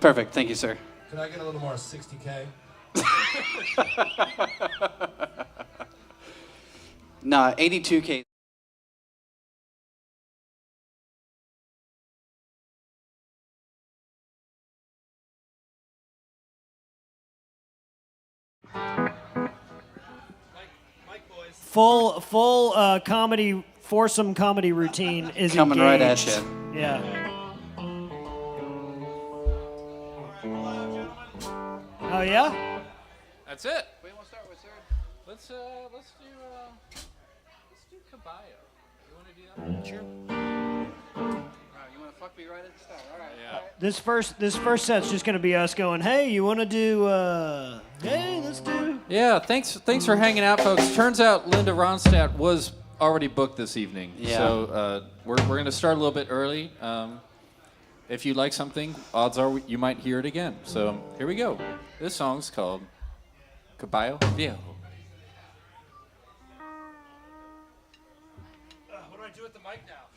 Perfect. Thank you, sir. Can I get a little more 60K? Nah, 82K. Full comedy, foursome comedy routine is Coming engaged. right at you. Yeah. Oh yeah. That's it. Wait, we'll start with sir. Let's do Caballo. You want to do that? Sure. All right, you want to fuck me right at the start? All right. Yeah. This first set's just gonna be us going, hey, you want to do? Hey, let's do. Yeah. Thanks for hanging out, folks. Turns out Linda Ronstadt was already booked this evening. Yeah. So we're going to start a little bit early. If you like something, odds are you might hear it again. So here we go. This song's called Caballo Viejo. What do I do with the mic now?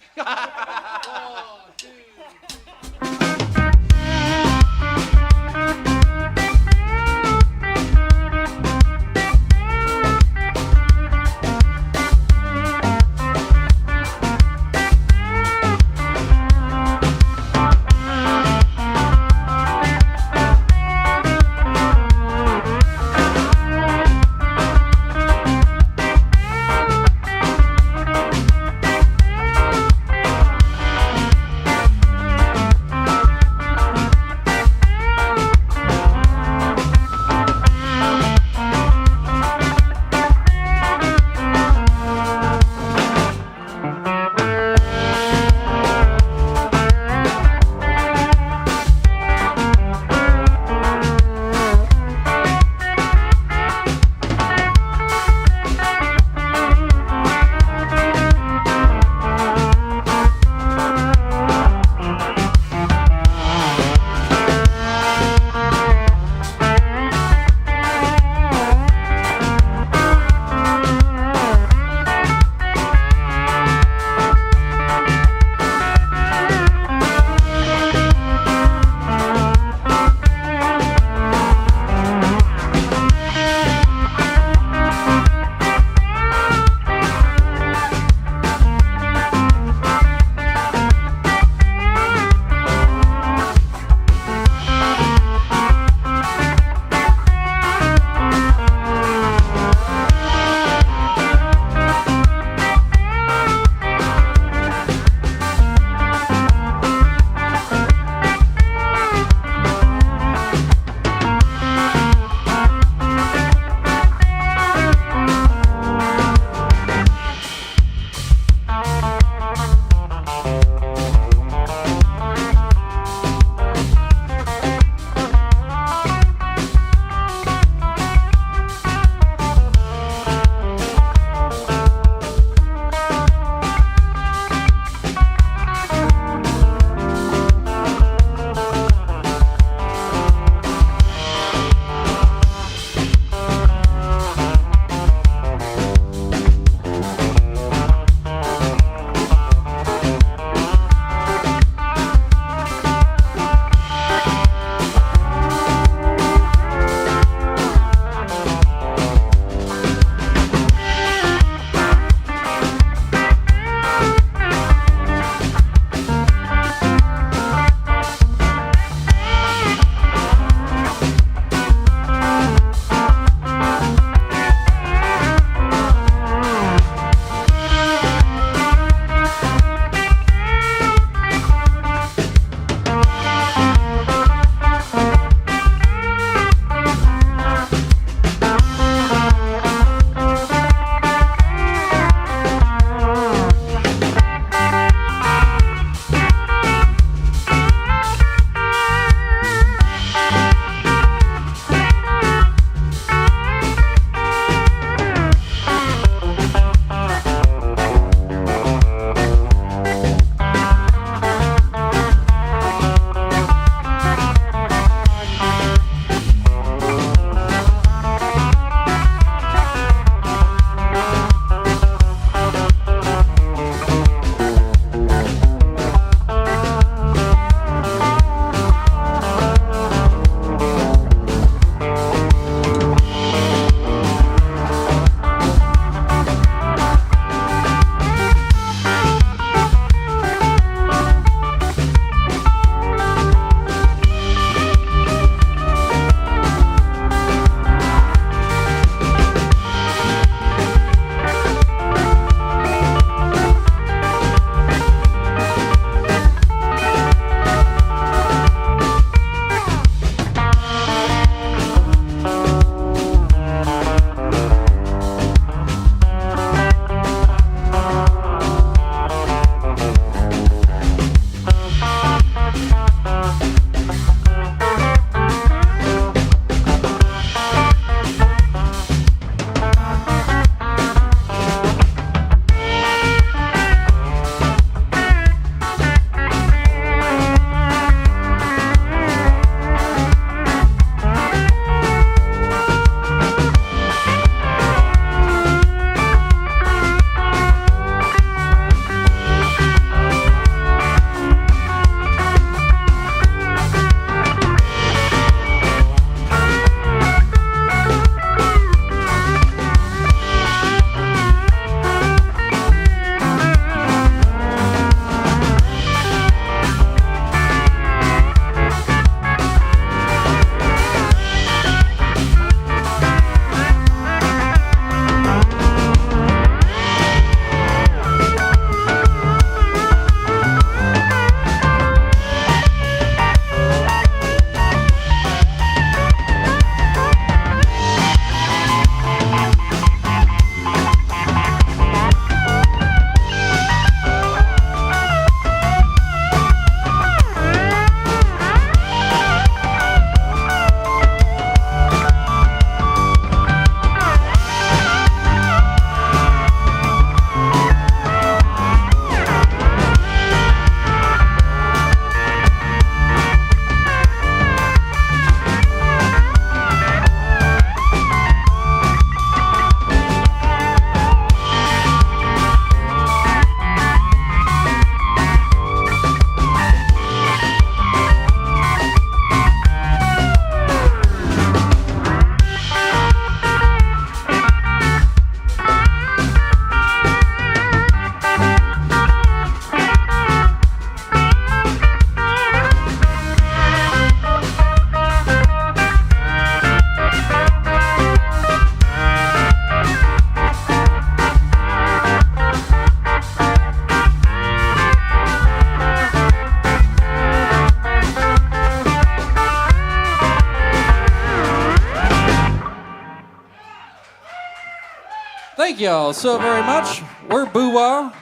Thank y'all so very much. We're BOOWAH.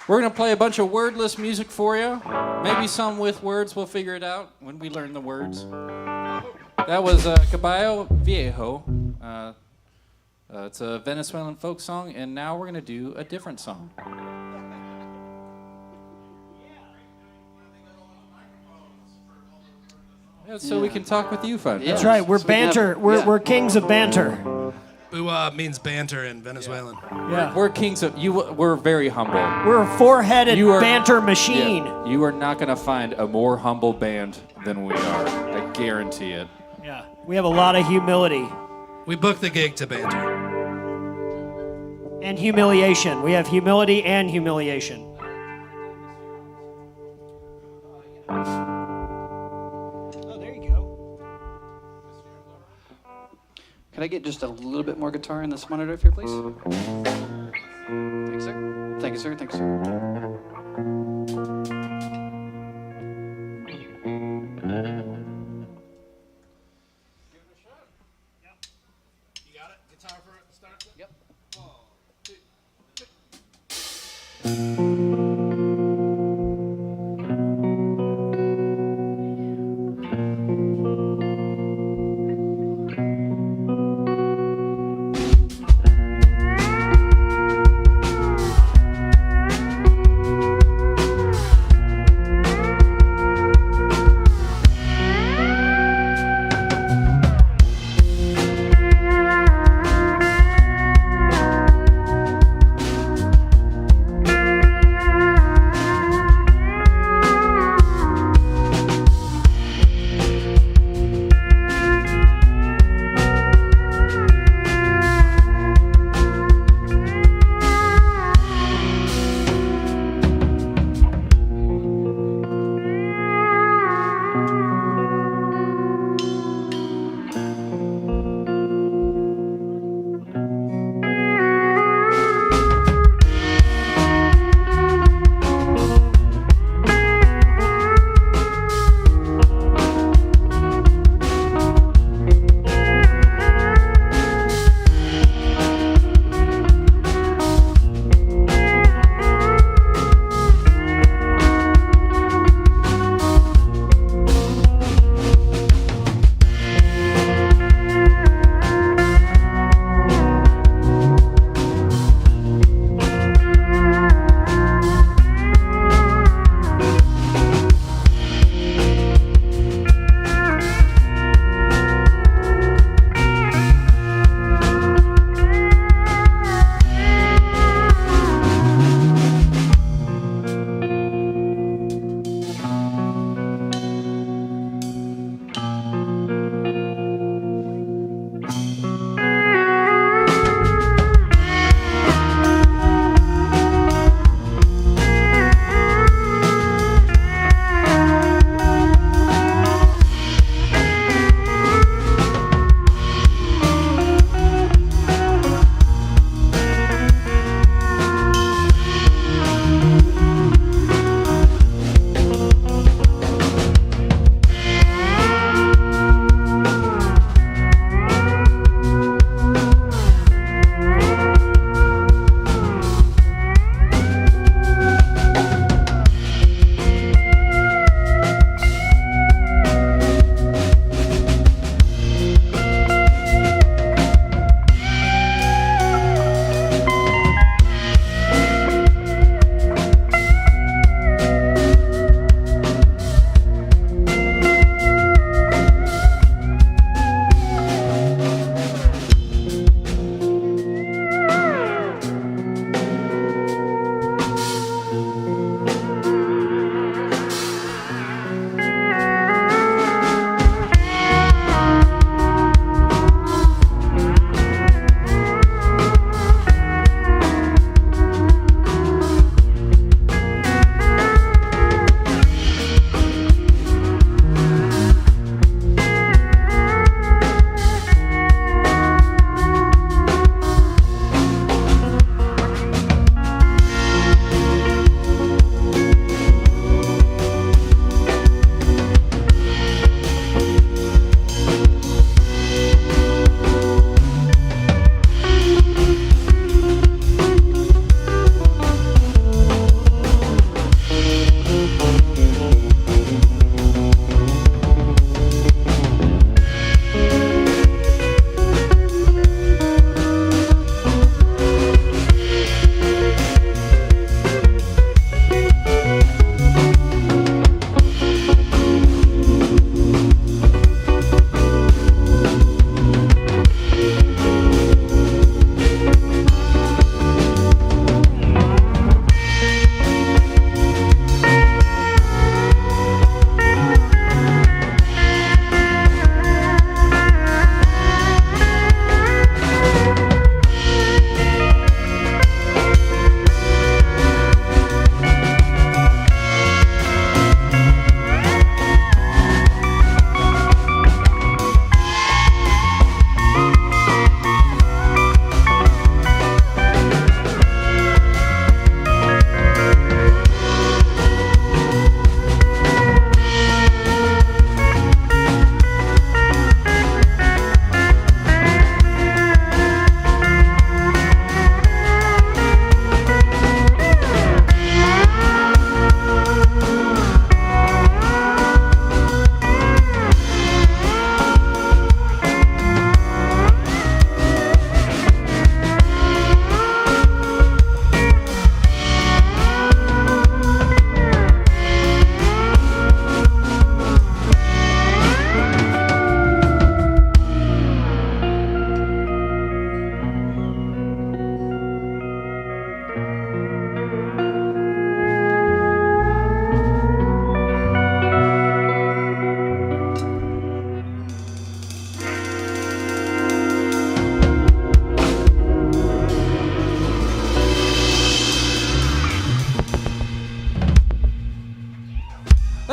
We're going to play a bunch of wordless music for you. Maybe some with words. We'll figure it out when we learn the words. That was Caballo Viejo. It's a Venezuelan folk song, and now we're going to do a different song. Yeah, so we can talk with you, fun. Yeah. That's right. We're So we can have- banter. We're kings of banter. BOOWAH means banter in Venezuelan. Yeah. We're kings of you. We're very humble. We're a four-headed You are- banter machine. Yeah, you are not going to find a more humble band than we are. I guarantee it. Yeah. We have a lot of humility We booked the gig to banter. and humiliation. We have humility and humiliation. Oh, there you go. Could I get just a little bit more guitar in this monitor here, please? Thank you, sir. Thank you, sir. Thank you, sir. You got it? Guitar for it to start? Yep.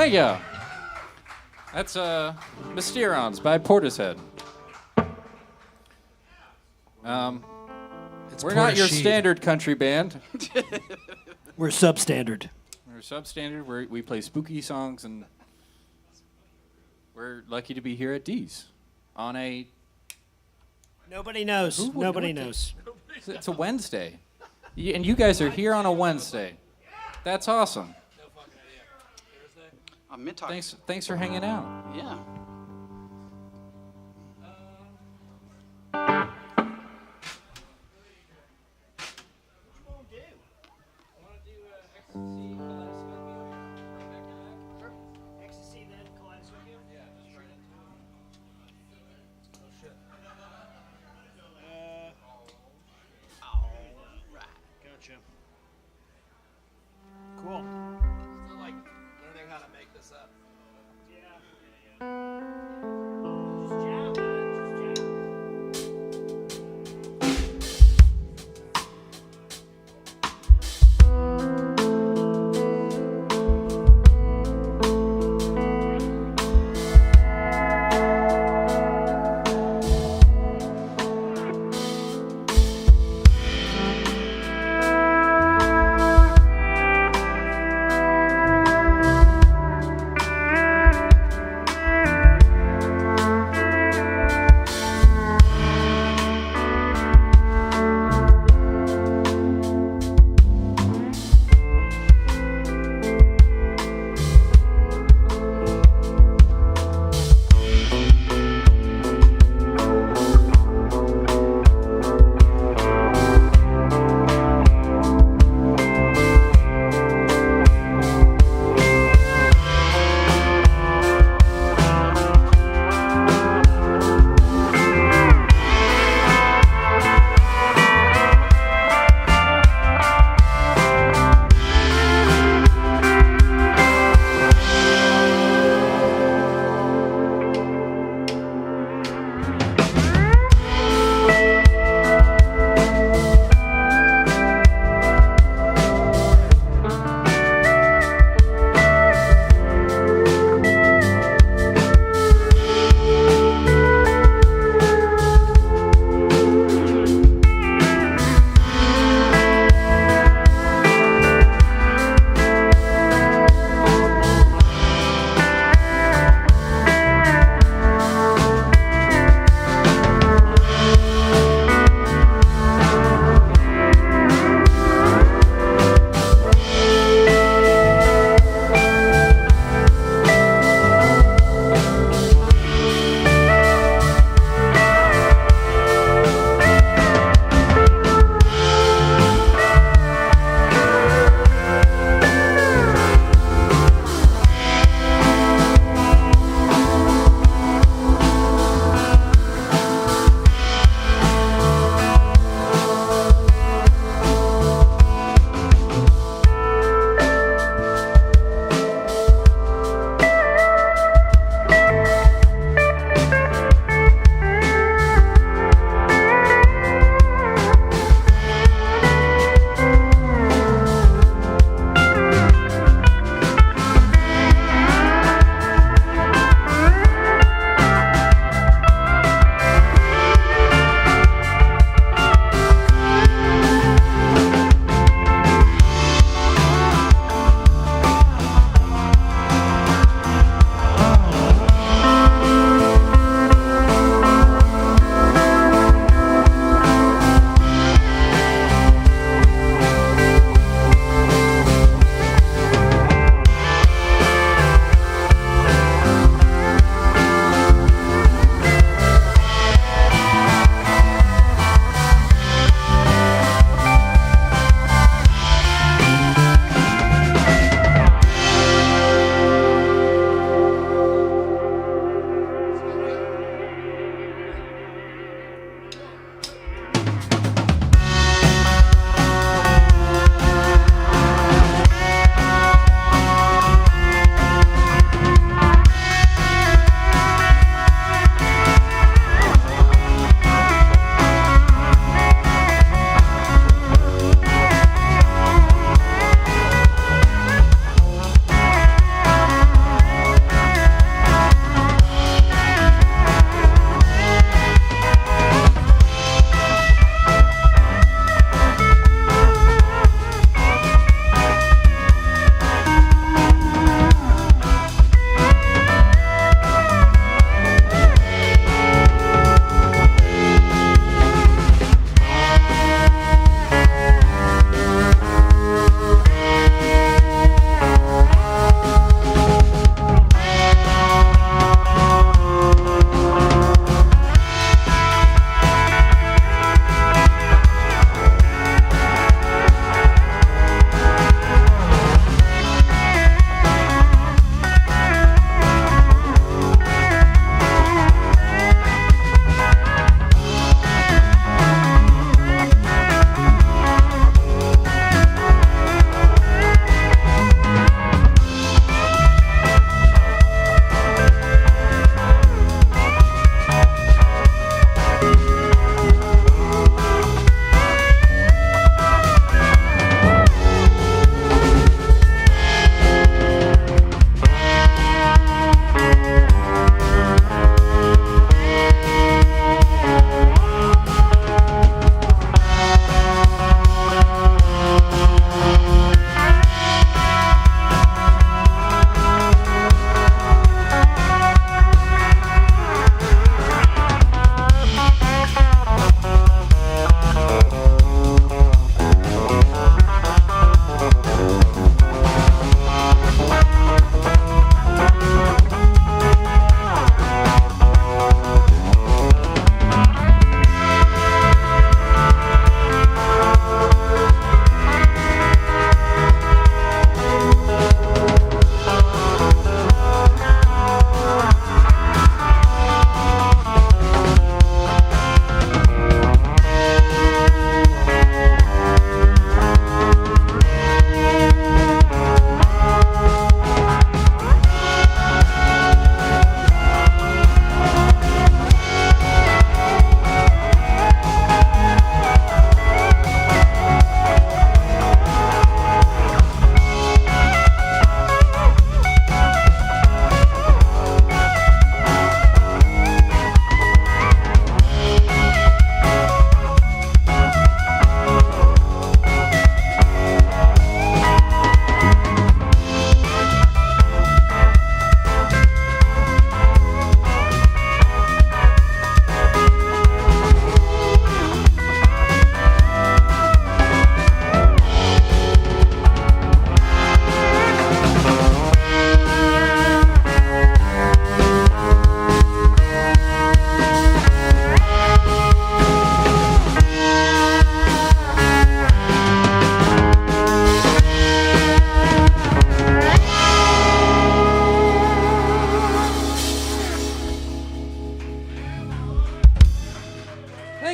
you go. That's Mysterons by Portishead. It's We're not your Portishead. standard country band. We're substandard. We're substandard. We play spooky songs, and we're lucky to be here at Dee's on a. Nobody knows. Who would Nobody know knows. It's a Wednesday, and you guys are here on a Wednesday. That's awesome. I'm mid-talk. Thanks for hanging out. Yeah. Gotcha. Cool. Like learning how to make this up. Yeah.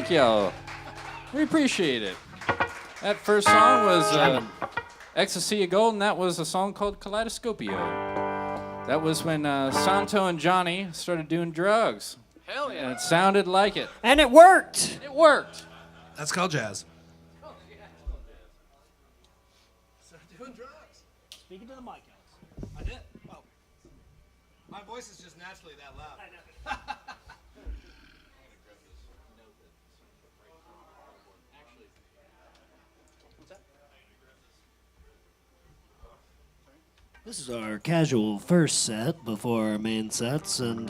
Thank y'all. We appreciate it. That first song was Ecstasy of Gold, and that was a song called Kaleidoscopio. That was when Santo and Johnny started doing drugs. Hell And it sounded like it. And it worked. It worked. That's called jazz. Start doing drugs. Speaking to the mic, Alex. I did. Oh. My voice is just naturally that loud. I know. This is our casual first set before our main sets, and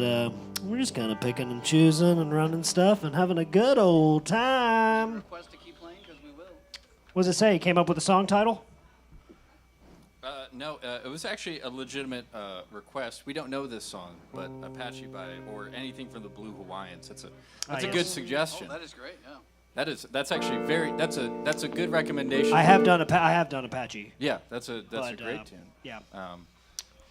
we're just kind of picking and choosing and running stuff and having a good old time. Request to keep playing because we will. What does it say? You came up with a song title? No, it was actually a legitimate request. We don't know this song, but Apache or anything from the Blue Hawaiians. That's a good yes. suggestion. Oh, that is great. Yeah. That's actually that's a good recommendation. I have done Apache. Yeah, that's a but, great tune. Yeah,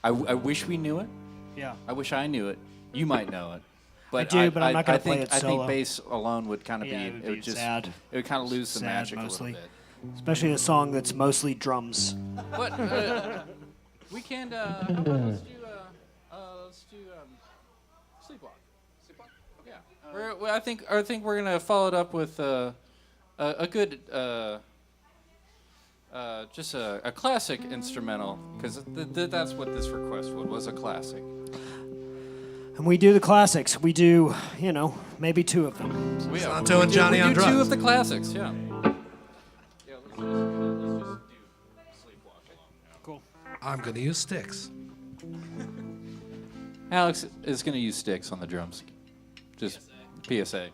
I wish we knew it. yeah. I wish I knew it. You might know it. But do, but I'm not gonna play think, it I solo. think bass alone would kind of Yeah, be. it would be just. sad. It would kind of lose the Sad magic mostly. a little bit. Especially a song that's mostly drums. But we can. How about let's do Sleepwalk. Sleepwalk? Yeah. I think we're gonna follow it up with a good just a classic instrumental, because that's what this request was, a classic. And we do the classics. We do, maybe two of them. Santo and Johnny on we do drugs. two of the classics, yeah. Yeah, let's just do Sleepwalk. Cool. I'm going to use sticks. Alex is going to use sticks on the drums. Just PSA.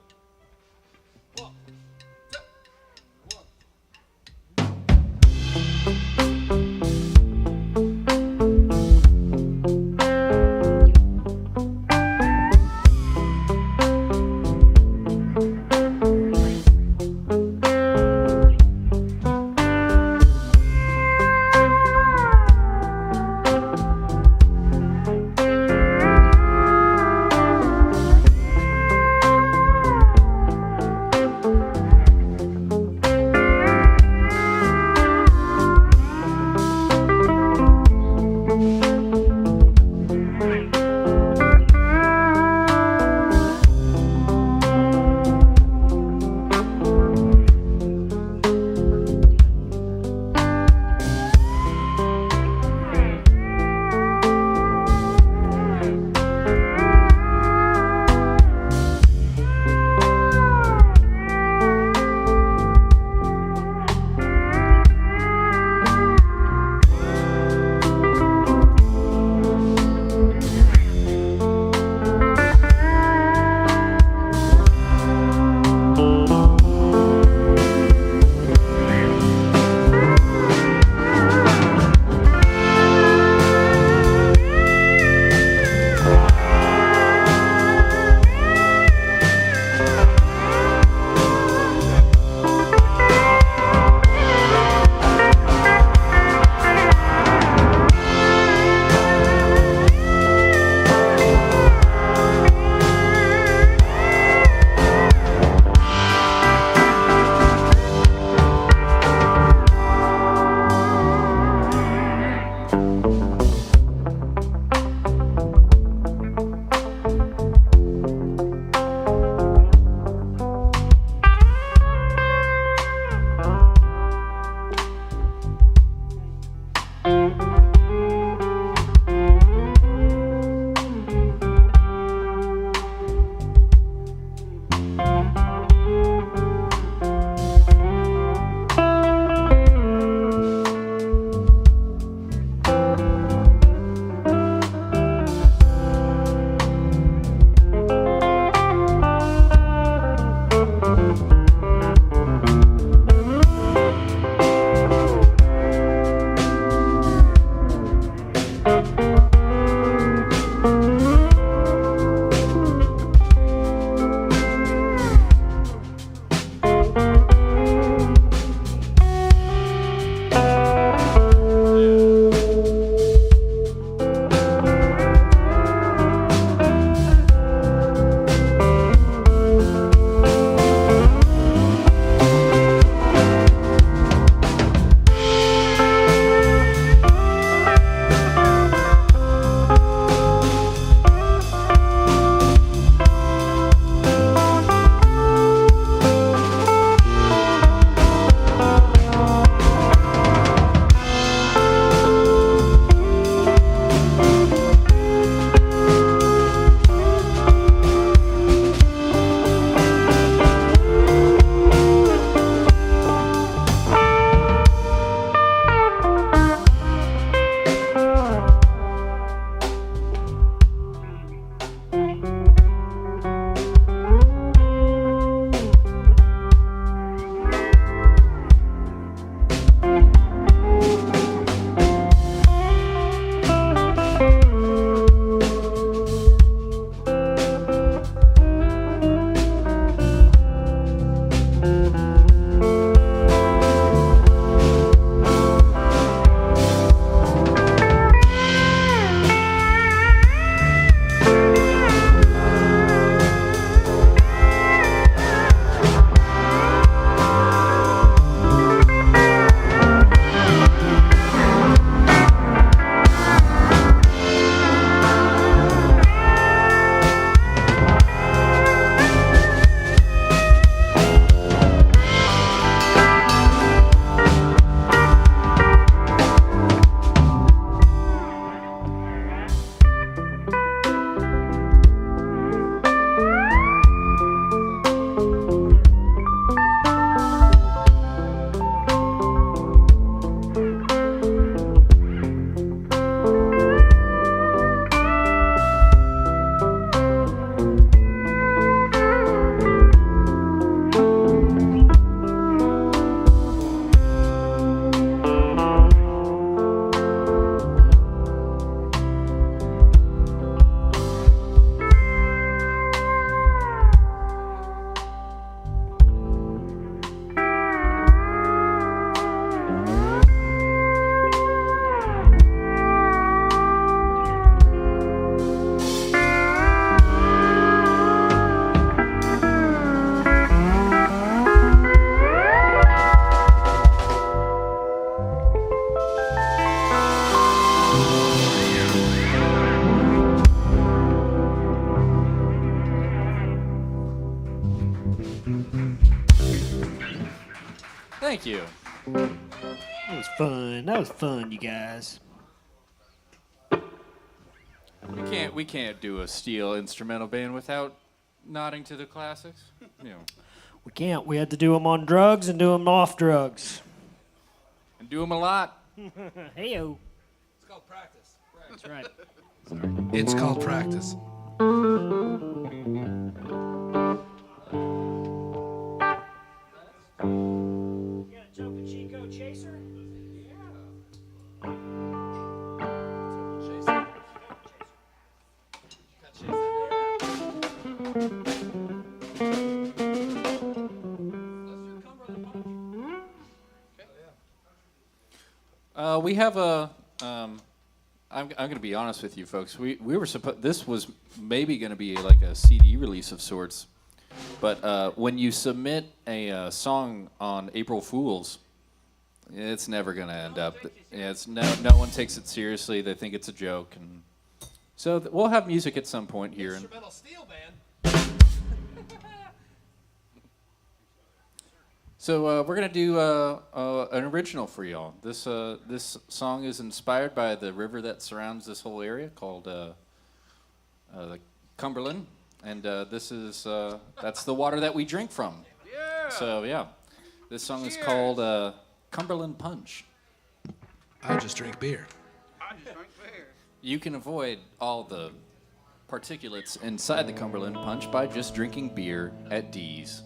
Thank you. That was fun. That was fun, you guys. We can't do a steel instrumental band without nodding to the classics. You know, We can't. We had to do them on drugs and do them off drugs. and do them a lot. Heyo. It's called practice. That's right. It's called practice. You got a jumping Chico chaser? We have a. I'm going to be honest with you, folks. We were supposed. This was maybe going to be like a CD release of sorts, but when you submit a song on April Fools, it's never going to end up. Yeah, it's no one takes it seriously. They think it's a joke, and so we'll have music at some point here. And Instrumental steel band. so we're gonna do an original for y'all. This song is inspired by the river that surrounds this whole area called the Cumberland, and this is that's the water that we drink from. Yeah. So yeah, this song is called Cumberland Punch. I just drink beer. You can avoid all the particulates inside the Cumberland Punch by just drinking beer at Dee's.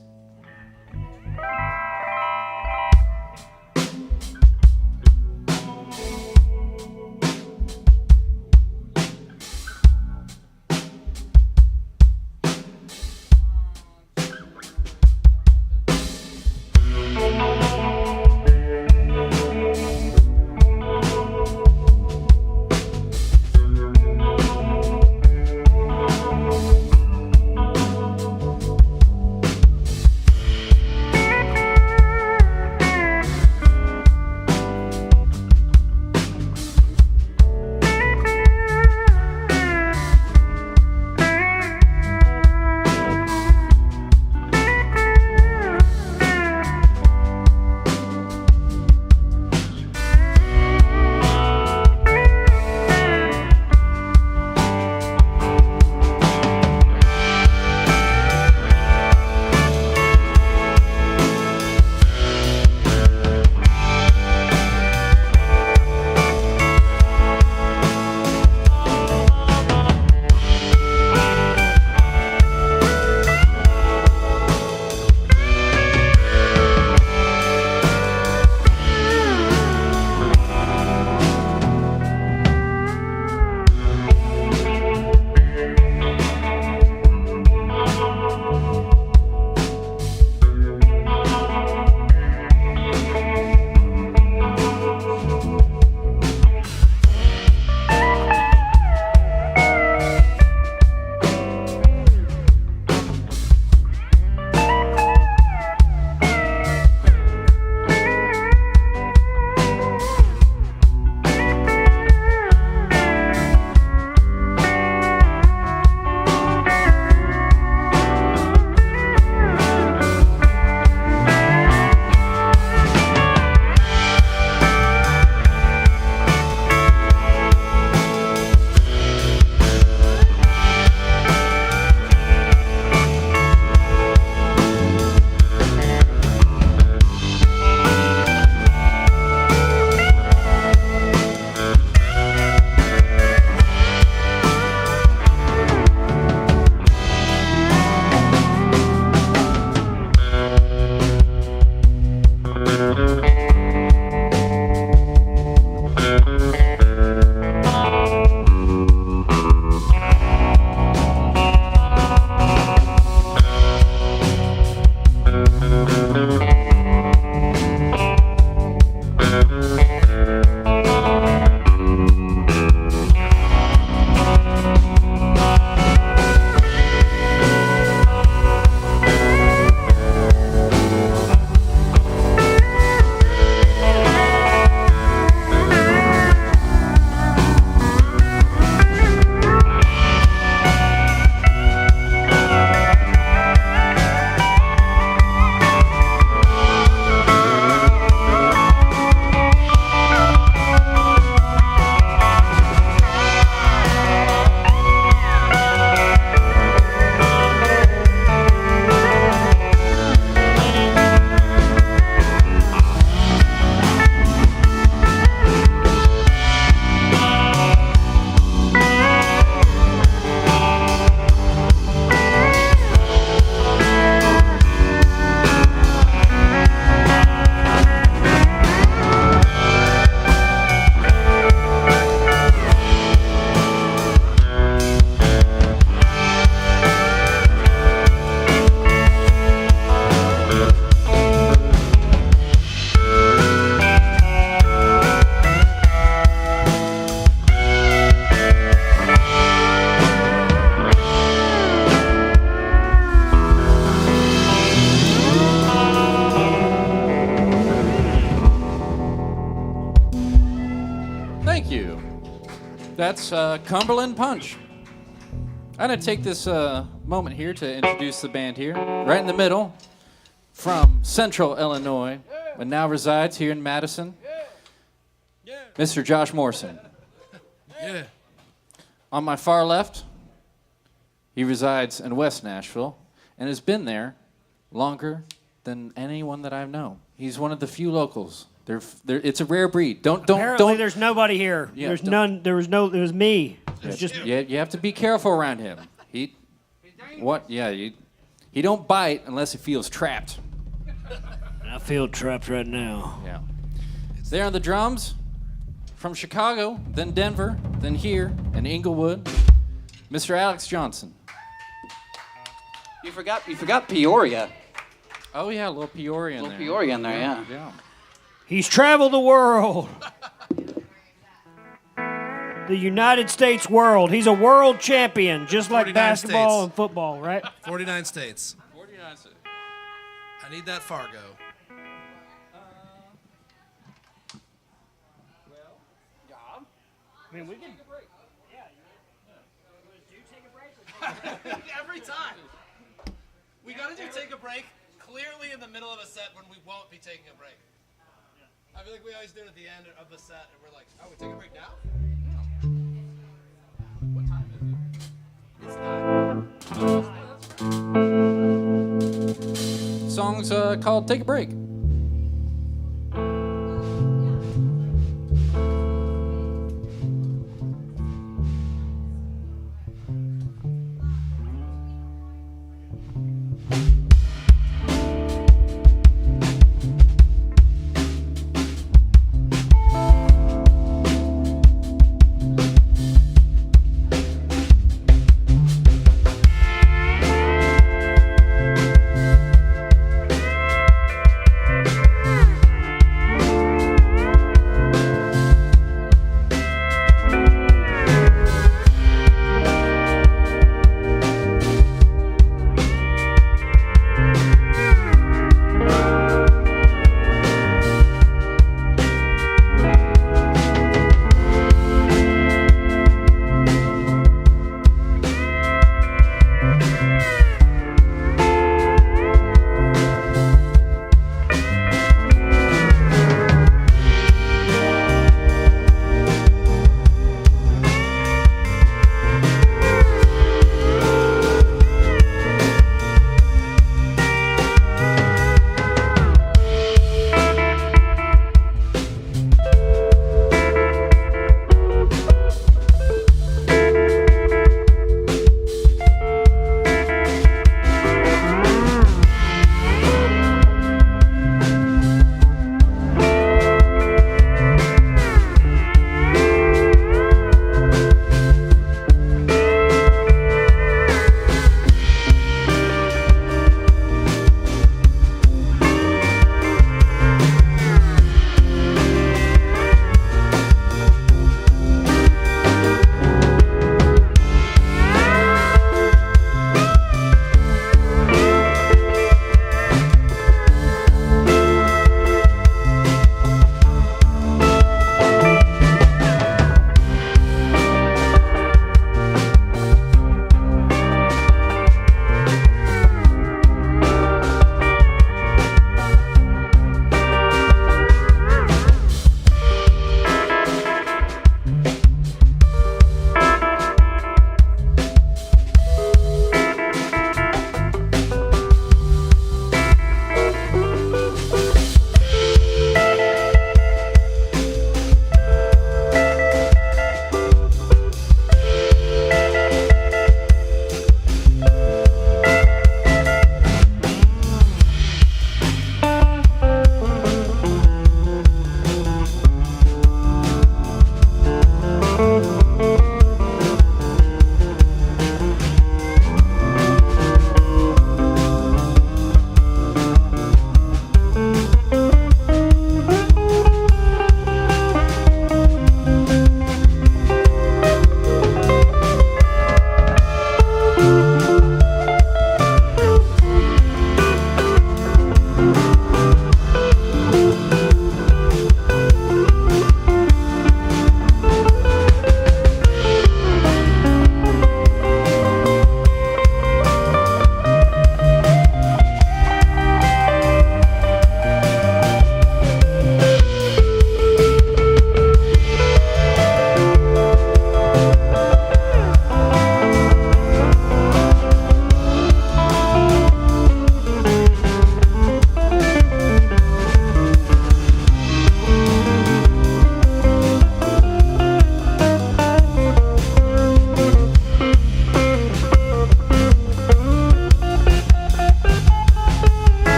That's Cumberland Punch. I'm going to take this moment here to introduce the band here. Right in the middle, from Central Illinois, but now resides here in Madison, Mr. Josh Morrison. Yeah. On my far left, he resides in West Nashville and has been there longer than anyone that I know. He's one of the few locals. It's a rare breed. Apparently, Don't. there's nobody here. Yeah, There's don't- none. There was me. It's just Yeah, you have to be careful around him. He don't bite unless he feels trapped. I feel trapped right now. Yeah. There on the drums, from Chicago, then Denver, then here in Inglewood, Mr. Alex Johnson. You forgot Peoria. Oh yeah, a little Peoria in Little there. Peoria in there, yeah. Yeah. He's traveled the world. The United States world. He's a world champion, just like 49 basketball states. and football, right? 49 states. 49 states. I need that Fargo. I mean, we can. Every time. We gotta do take a break clearly in the middle of a set when we won't be taking a break. I feel like we always do it at the end of the set and we're like, oh, we take a break now? What time is it? It's 9. Song's called Take a Break.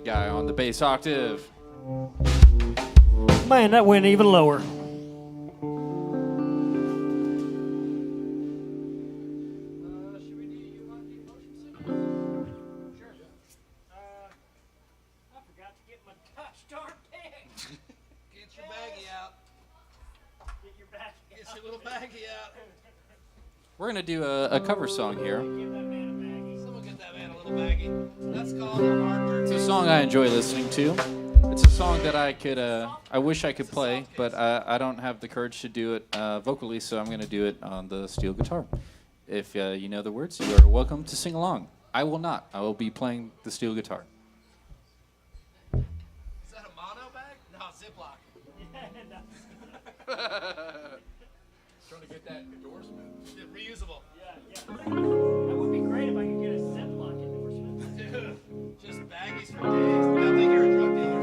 guy on the bass octave. Man, that went even lower. Get your baggie out. Get your little baggie out. We're gonna do a cover song here. Someone get that man a little baggie. That's called a hard work. It's a song I enjoy listening to. It's a song that I wish I could play, but I don't have the courage to do it vocally, so I'm going to do it on the steel guitar. If you know the words, you are welcome to sing along. I will not. I will be playing the steel guitar. Is that a mono bag? No, Ziploc. Trying to get that endorsement. Reusable. That would be great if I could get a Ziploc endorsement. Dude, just baggies for days. I don't think you're a drug dealer.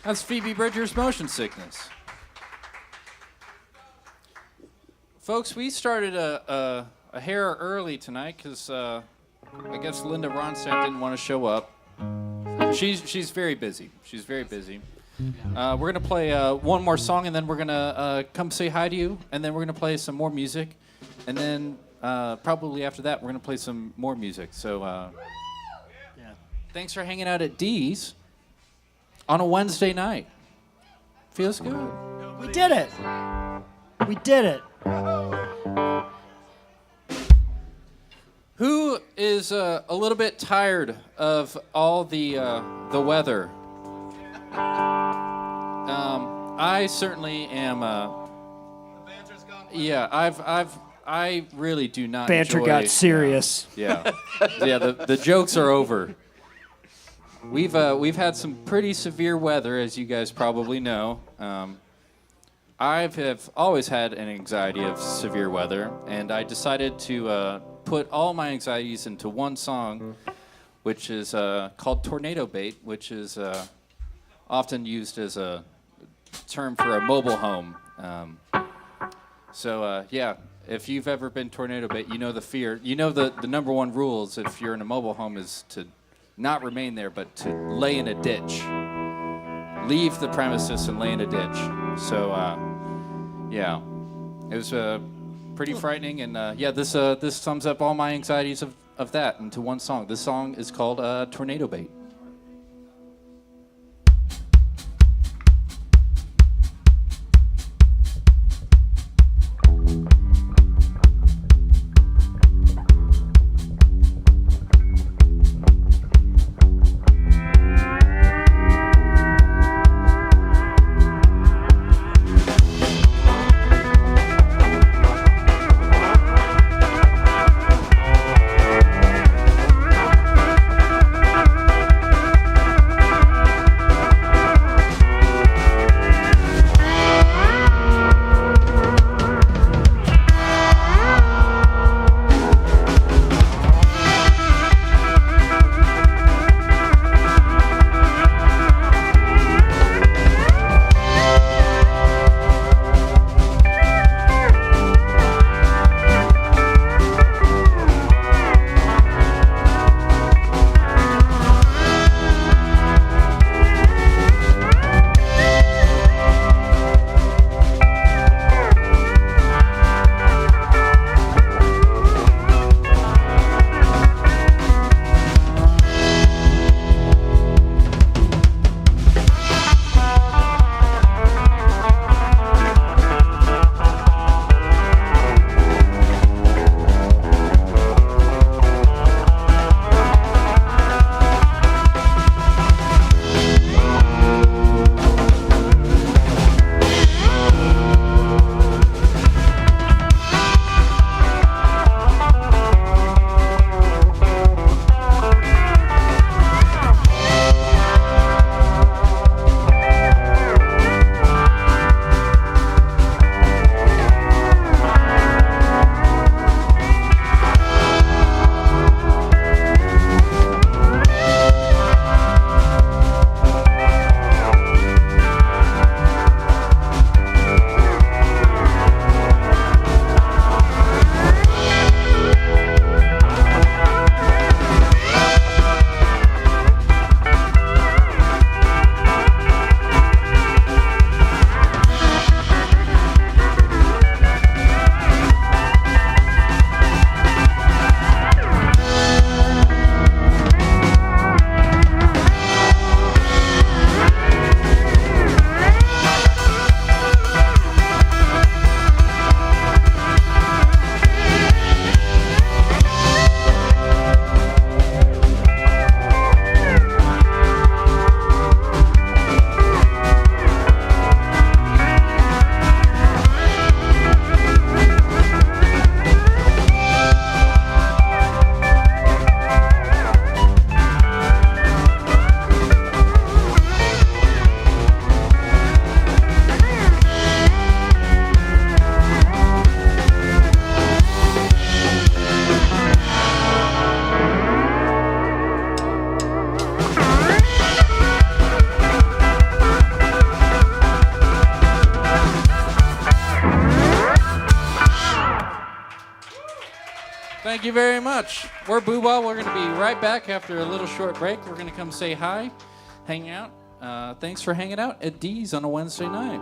That's Phoebe Bridgers' Motion Sickness. Folks, we started a hair early tonight because I guess Linda Ronstadt didn't want to show up. She's very busy. She's very busy. We're going to play one more song, and then we're going to come say hi to you, and then we're going to play some more music, and then probably after that, we're going to play some more music. So thanks for hanging out at Dee's on a Wednesday night. Feels good. We did it. We did it. Who is a little bit tired of all the weather? I certainly am. The banter's gone. Yeah, I really do not. Banter enjoy, got serious. Yeah, yeah. The jokes are over. We've had some pretty severe weather, as you guys probably know. I have always had an anxiety of severe weather, and I decided to put all my anxieties into one song, which is called Tornado Bait, which is often used as a term for a mobile home. Yeah, if you've ever been tornado bait, you know the fear. You know the number one rules if you're in a mobile home is to not remain there, but to lay in a ditch. Leave the premises and lay in a ditch. So, yeah, it was pretty frightening, and this sums up all my anxieties of that into one song. This song is called Tornado Bait. Thank you very much. We're BOOWAH. We're going to be right back after a little short break. We're going to come say hi, hang out. Thanks for hanging out at Dee's on a Wednesday night.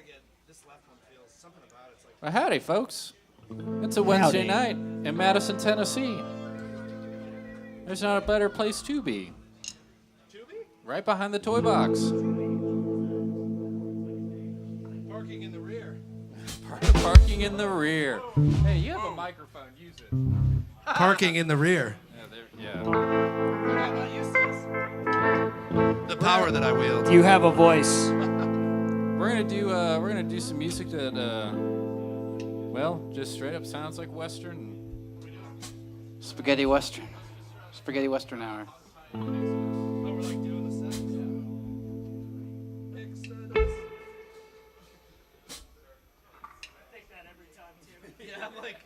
get this left one feels something about it. It's like Well, howdy, folks. It's a Wednesday Howdy. night in Madison, Tennessee. There's not a better place to be. Tubi? Right behind the toy box. Parking in the rear. Parking in the rear. Hey, you have a microphone. Use it. Parking in the rear. Yeah. I'm not used to this. The power that I wield. You have a voice. We're gonna do some music that well, just straight up sounds like Western. Spaghetti Western. Spaghetti Western hour. Oh, we're like doing the set? Yeah. Exodus. Yeah, I'm like.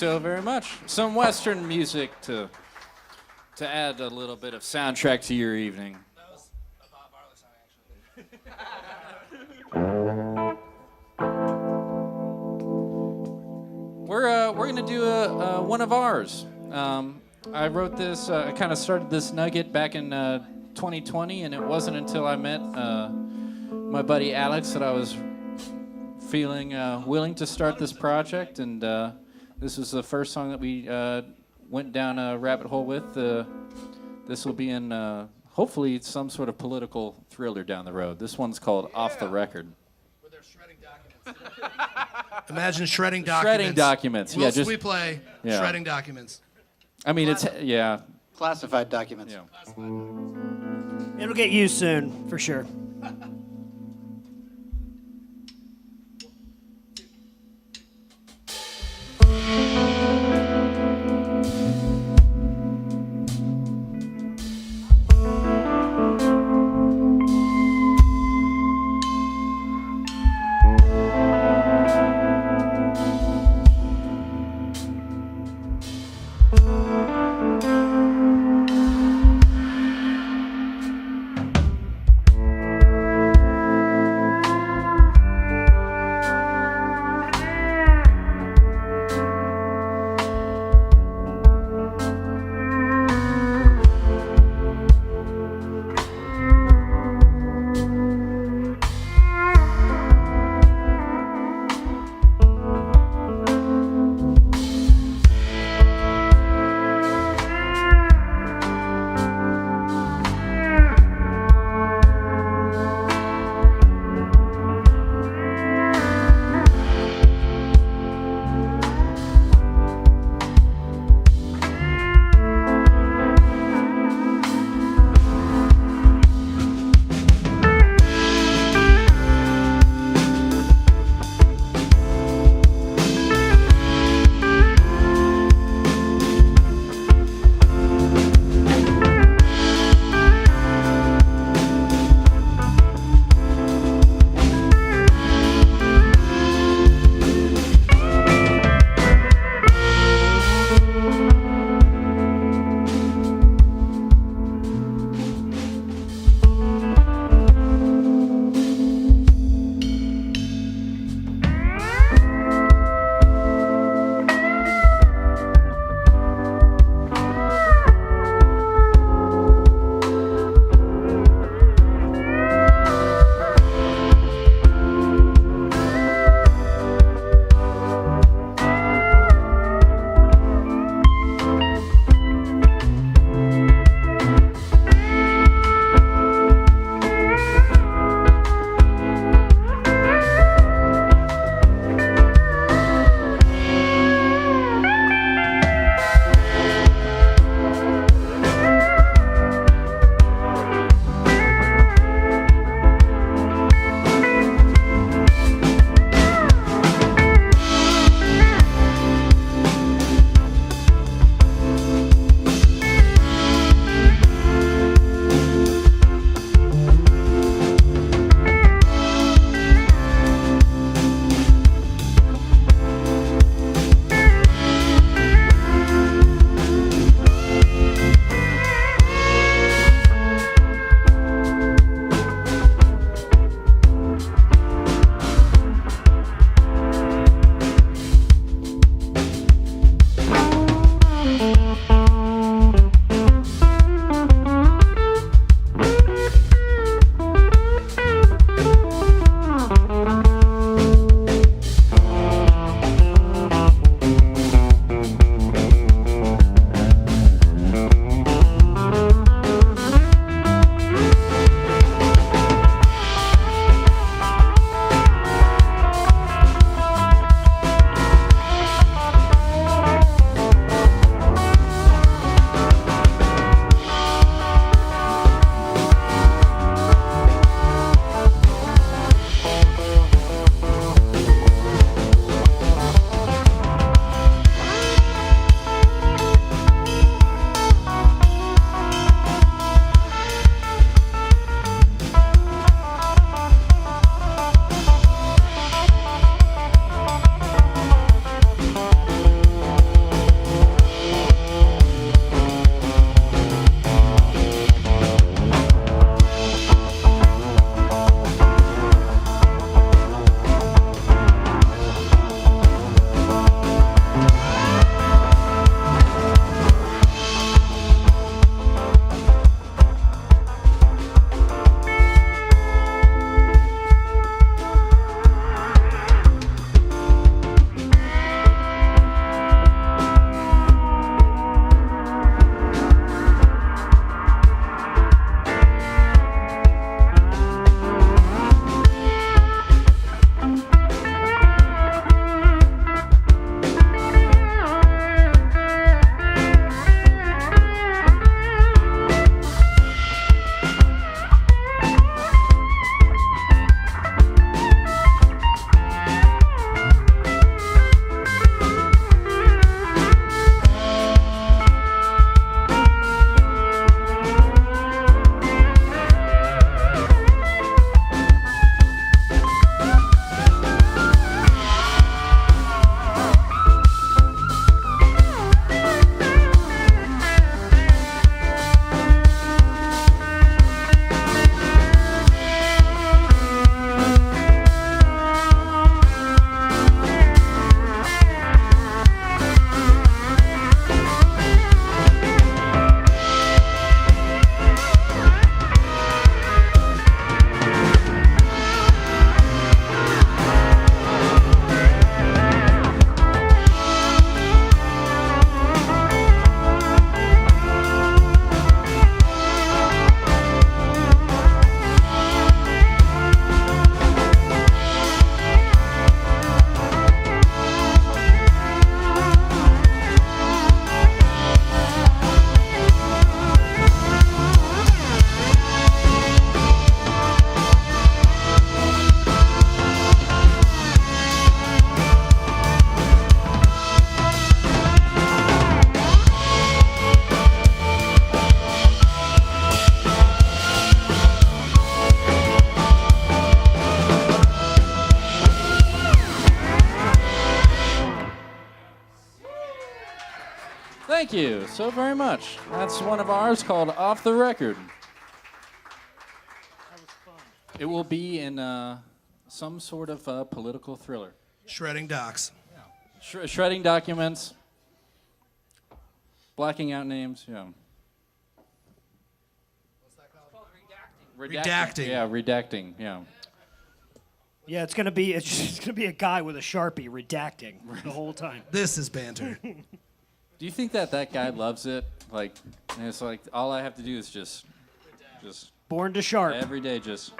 so very much. Some Western music to add a little bit of soundtrack to your evening. That was a Bob Marley song, actually. We're gonna do one of ours. I wrote this. I kind of started this nugget back in 2020, and it wasn't until I met my buddy Alex that I was feeling willing to start this project. And this was the first song that we went down a rabbit hole with. This will be in hopefully some sort of political thriller down the road. This one's called "Off the Record." Where they're shredding documents. Imagine shredding documents. Shredding documents. Yeah, Whilst we play yeah. shredding documents. I mean, it's yeah. Classified documents. Yeah. It'll get used soon, for sure. Thank you so very much. That's one of ours called Off the Record. It will be in some sort of political thriller. Shredding docs. Shredding documents. Blacking out names, yeah. What's that called? Redacting. Yeah, redacting, yeah. Yeah, it's gonna be a guy with a Sharpie redacting the whole time. This is banter. Do you think that guy loves it? Like, and it's like, all I have to do is just Born to sharp. every day just...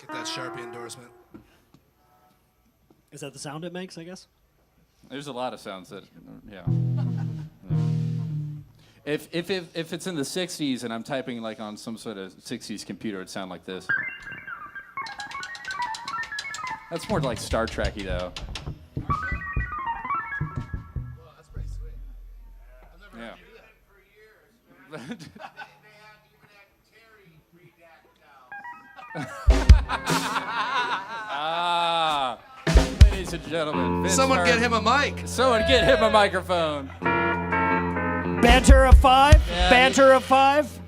Get that Sharpie endorsement. Is that the sound it makes, I guess? There's a lot of sounds that, yeah. If it's in the 60s and I'm typing like on some sort of 60s computer, it'd sound like this. That's more like Star Trek-y though. Well, that's pretty sweet. I've never heard you do that. Ah, ladies and gentlemen. Vince Someone Hurd. get him a mic. Someone get him a microphone. Banter of 5? Yeah, Banter of 5?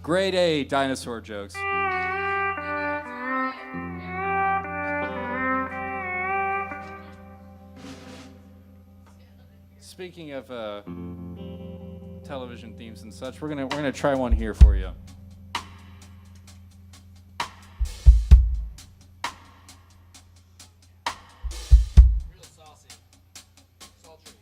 Grade A dinosaur jokes. Speaking of television themes and such, we're gonna try one here for you. Real saucy. Sultry.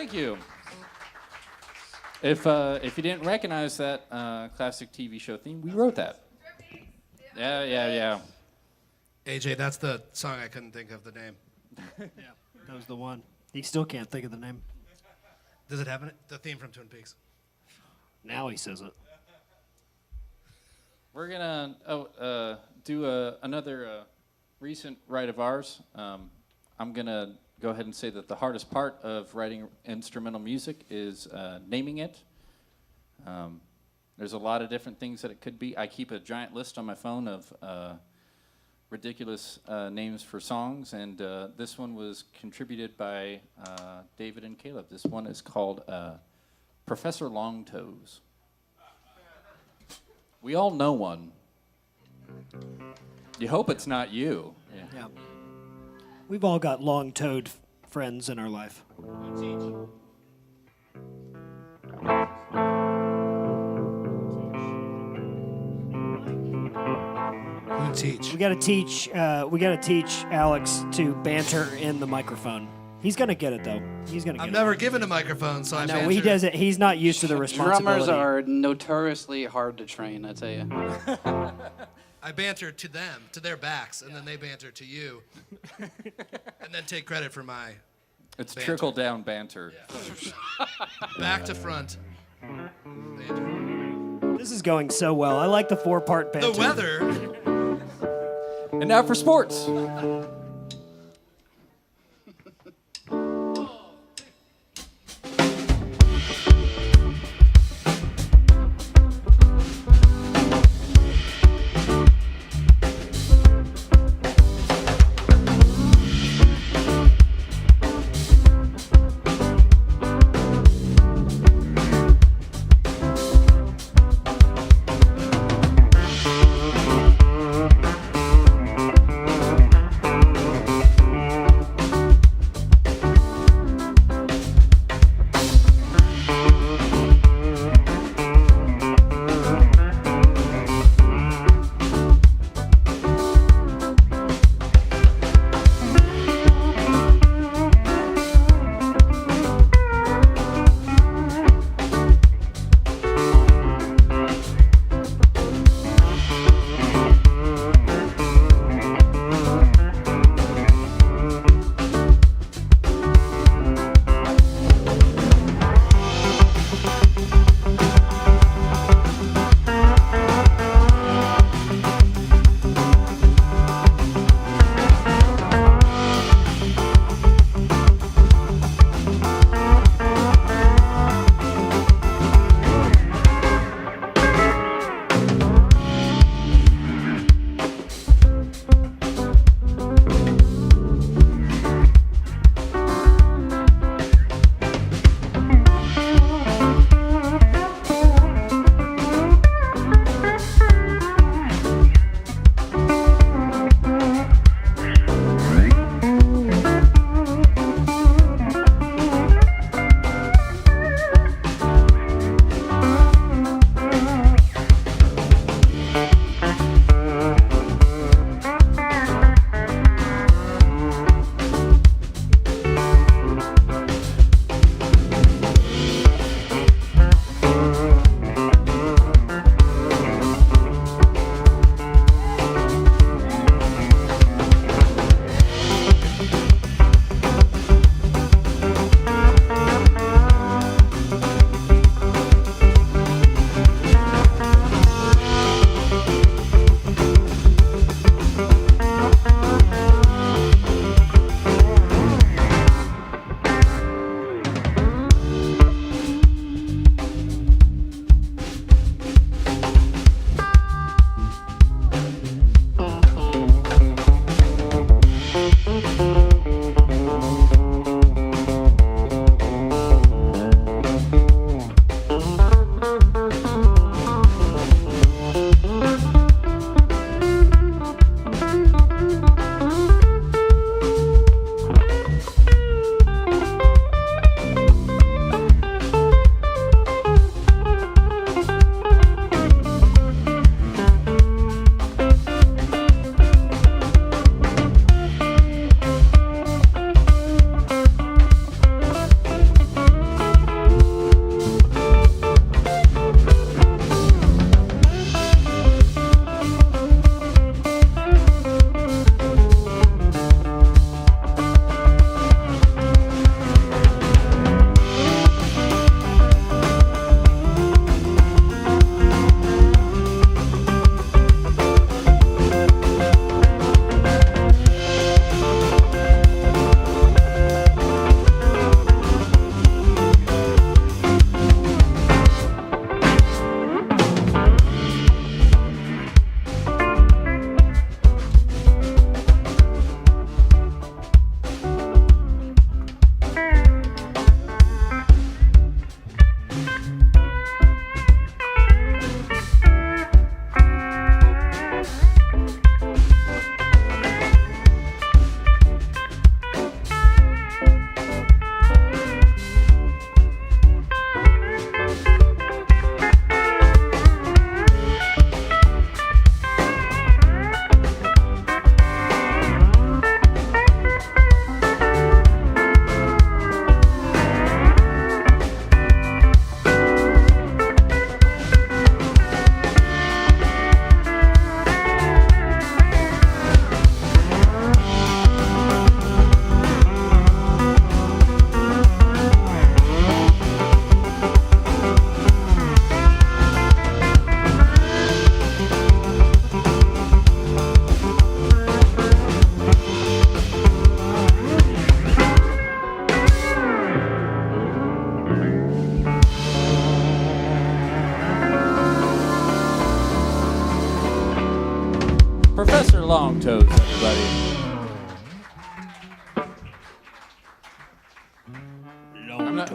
Thank you. If you didn't recognize that classic TV show theme, we wrote that. Yeah. AJ, that's the song I couldn't think of the name. Yeah, that was the one. He still can't think of the name. Does it have the theme from Twin Peaks? Now he says it. We're gonna do another recent write of ours. I'm gonna go ahead and say that the hardest part of writing instrumental music is naming it. There's a lot of different things that it could be. I keep a giant list on my phone of ridiculous names for songs, and this one was contributed by David and Caleb. This one is called Professor Longtoes. We all know one. You hope it's not you. Yeah. We've all got long-toed friends in our life. Who teach? We gotta teach Alex to banter in the microphone. He's gonna get it though. He's gonna get I've it. never given a microphone, so I No, he doesn't. He's not used to the responsibility. Drummers are notoriously hard to train, I tell you. I banter to them, to their backs, and then they banter to you, and then take credit for my It's banter. trickle-down banter. Back to front. Banter. This is going so well. I like the 4-part banter. The weather. And now for sports.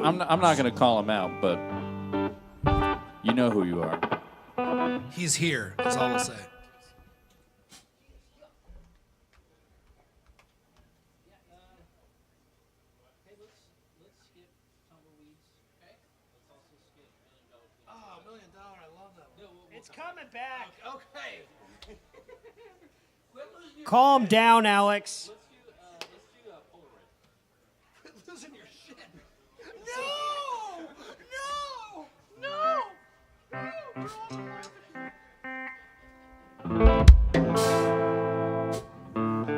I'm not going to call him out, but you know who you are. He's here, is all I'll say. Oh, $1 Million, I love that one. It's coming back. Okay. Calm down, Alex. Quit losing your shit. No! No!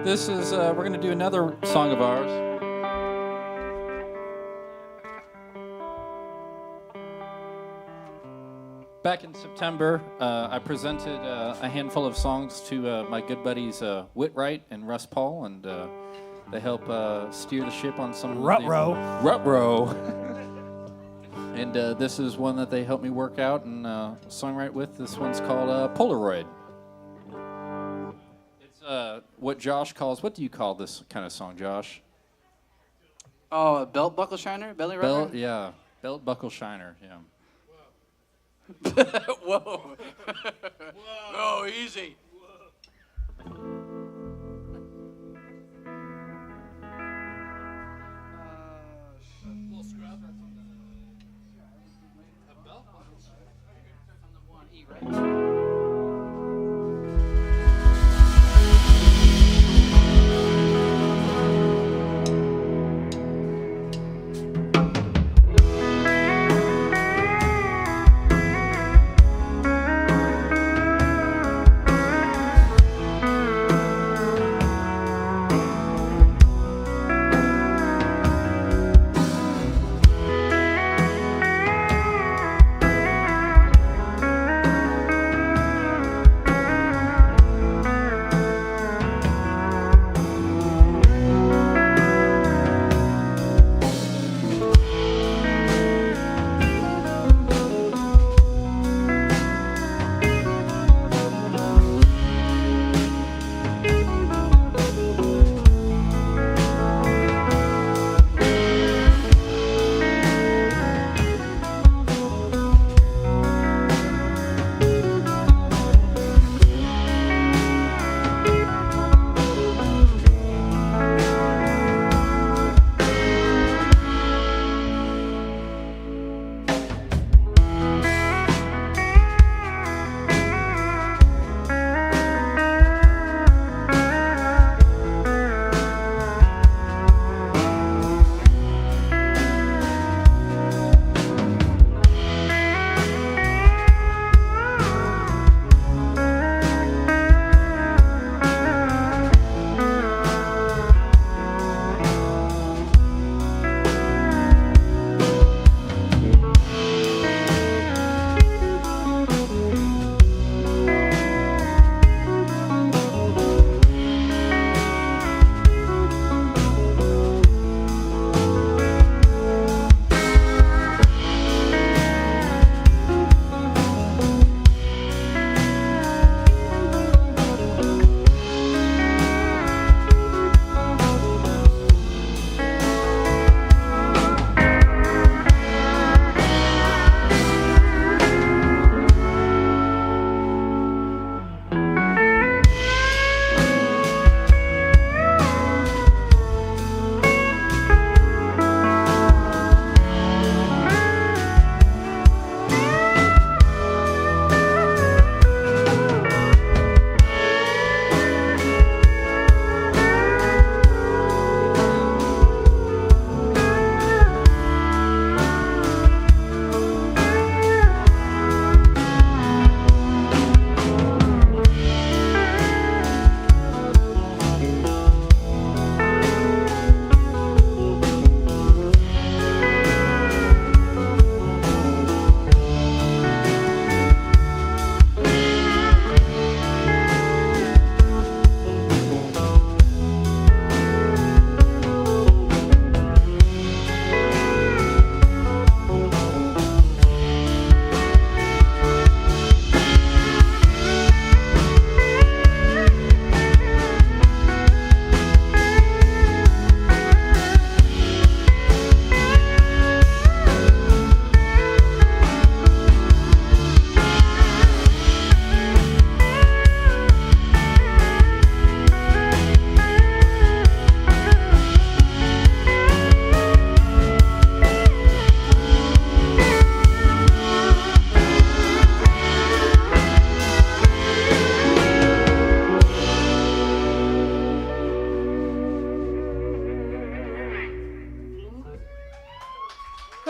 This is, we're going to do another song of ours. Back in September, I presented a handful of songs to my good buddies Whitwright and Russ Paul, and they help steer the ship on some Ruh-roh. Ruh-roh. And this is one that they helped me work out and songwrite with. This one's called Polaroid. It's what Josh calls, what do you call this kind of song, Josh? Oh, a belt buckle shiner? Belly rubber? Belt, yeah. Belt buckle shiner, yeah. Whoa. Oh, easy. Little scrub. A belt?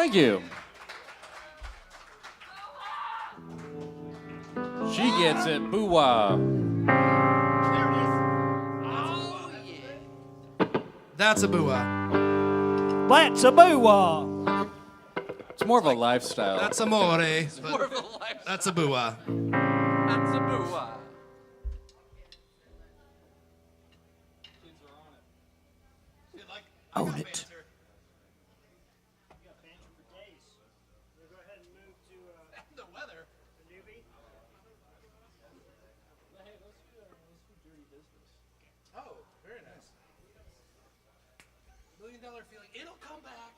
Thank you. She gets it. BOOWAH. That's a BOOWAH. That's a BOOWAH. It's more of a lifestyle. That's amore. More of a life. That's a BOOWAH. That's a BOOWAH. Own it. The weather. Oh, very nice. $1 million feeling. It'll come back.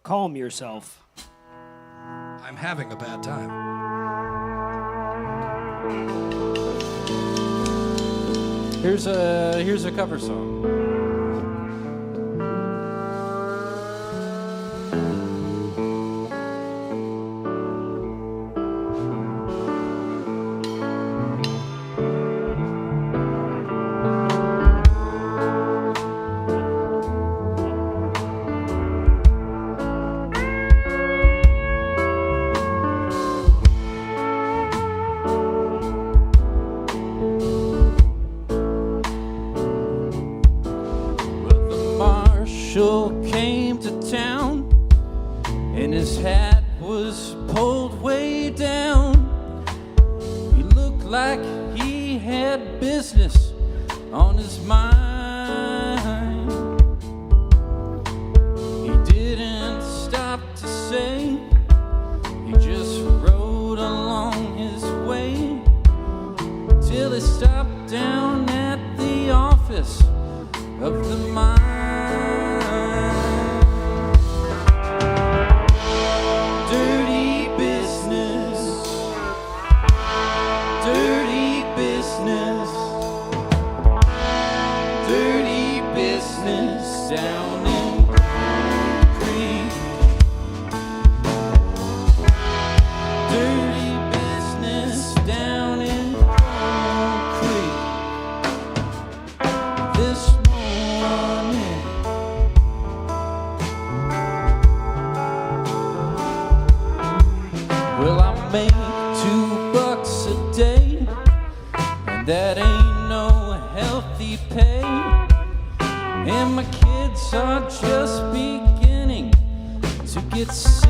Calm yourself. I'm having a bad time. Here's a cover song. Came to town and his hat was pulled way down. He looked like he had business on his mind. He didn't stop to say, he just rode along his way till he stopped down at the office of the mine. Down in Creek, dirty business down in Creek. This morning, well, I make $2 a day, and that ain't no healthy pay. And my kids are just beginning to get sick.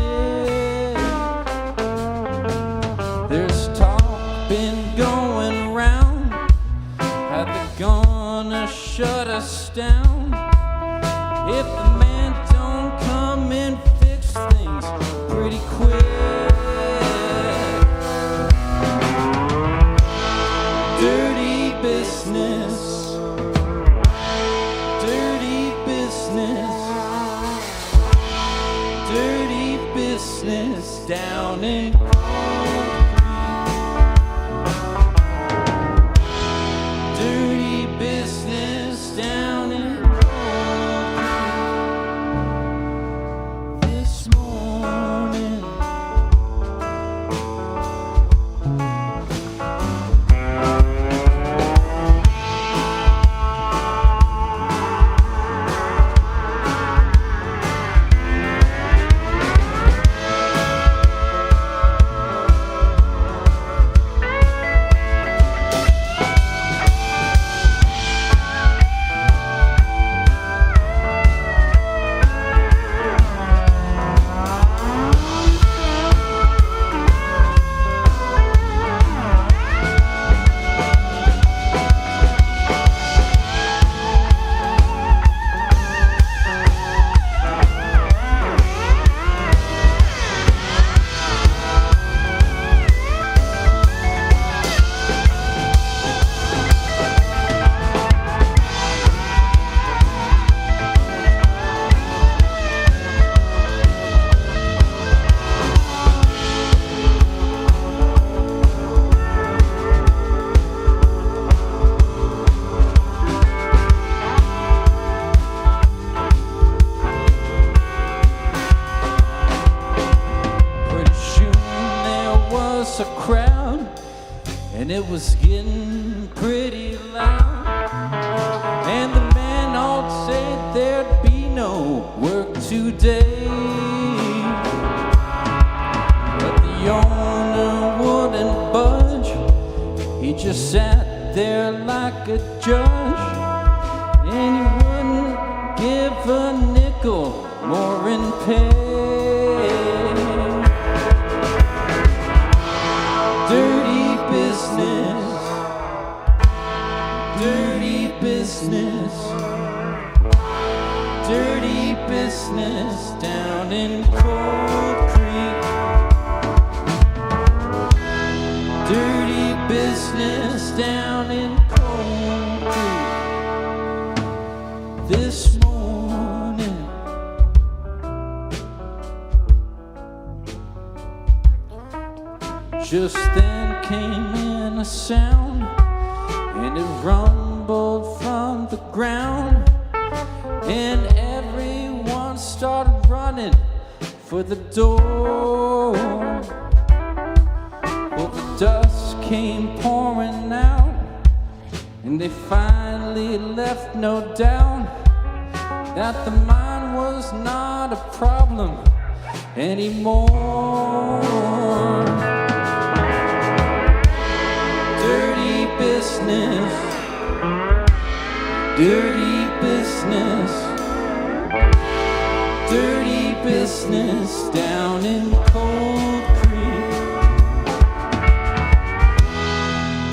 There's talk been going round how they're gonna shut us down if the man don't come and fix things pretty quick. Dirty business. Dirty business down in Creek. Dirty business down in Creek. This morning. A crowd, and it was getting pretty loud, and the man all said there'd be no today. But the owner wouldn't budge. He just sat there like a judge, and he wouldn't give a nickel more in pay. Dirty business, dirty business, dirty business down in Cold Creek. Dirty business down in Cold Creek this morning. Just then came in a sound, and it rumbled from the ground, and everyone started running for the door. Well, the dust came pouring out, and they finally left no doubt that the mine was not a problem anymore. Dirty business, dirty business, dirty business down in Cold Creek.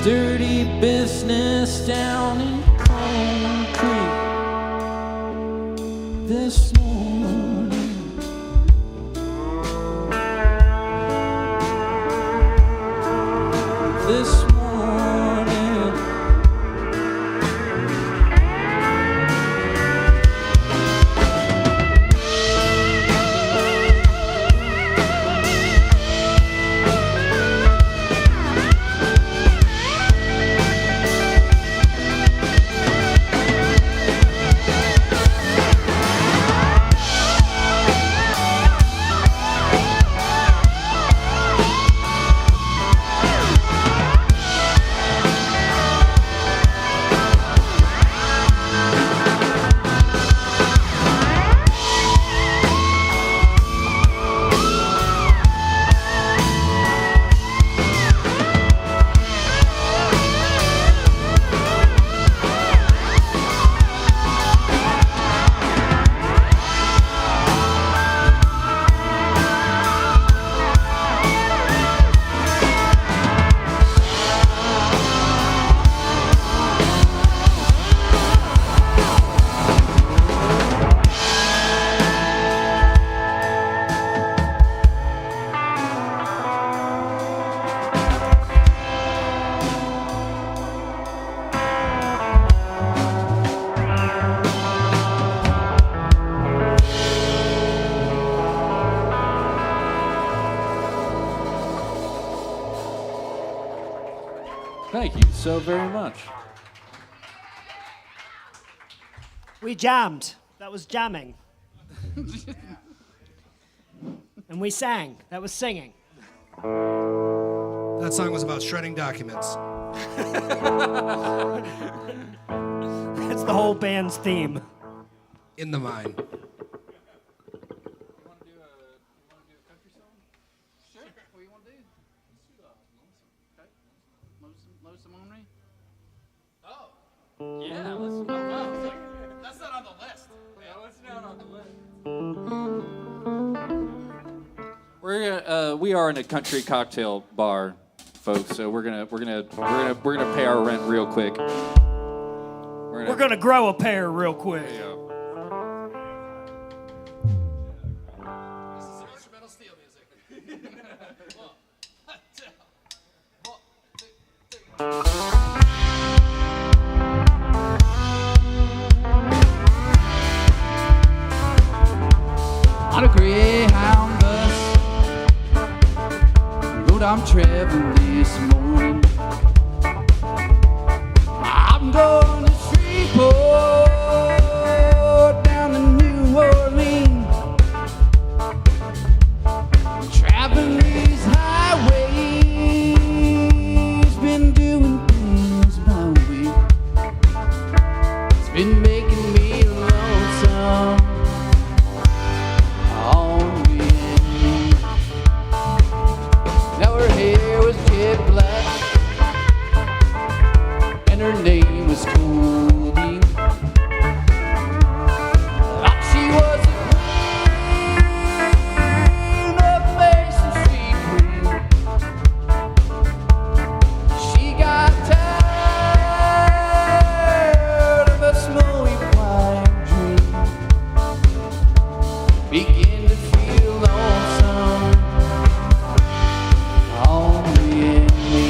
Dirty business down in Cold Creek this morning. This morning. Thank you so very much. We jammed. That was jamming. And we sang. That was singing. That song was about shredding documents. That's the whole band's theme. In the mine. You want to do a country song? Sure. What do you want to do? Let's do okay. Lonesome on me? Oh. Yeah, let's. Oh, wow. It's like, that's not on the list. Yeah, what's down on the list? We are in a country cocktail bar, folks. So we're gonna pay our rent real quick. We're gonna grow a pair real quick. Yeah. This is some instrumental steel music. One, two, one, two, three. On a Greyhound bus, road I'm traveling this morning. I'm going to Shreveport, down to New Orleans. Traveling these highways, been doing things my way. It's been making me lonesome. always told me that she was a queen of Mason Street Queen. She got tired of a snowy blind dream, begin to feel lonesome only in me.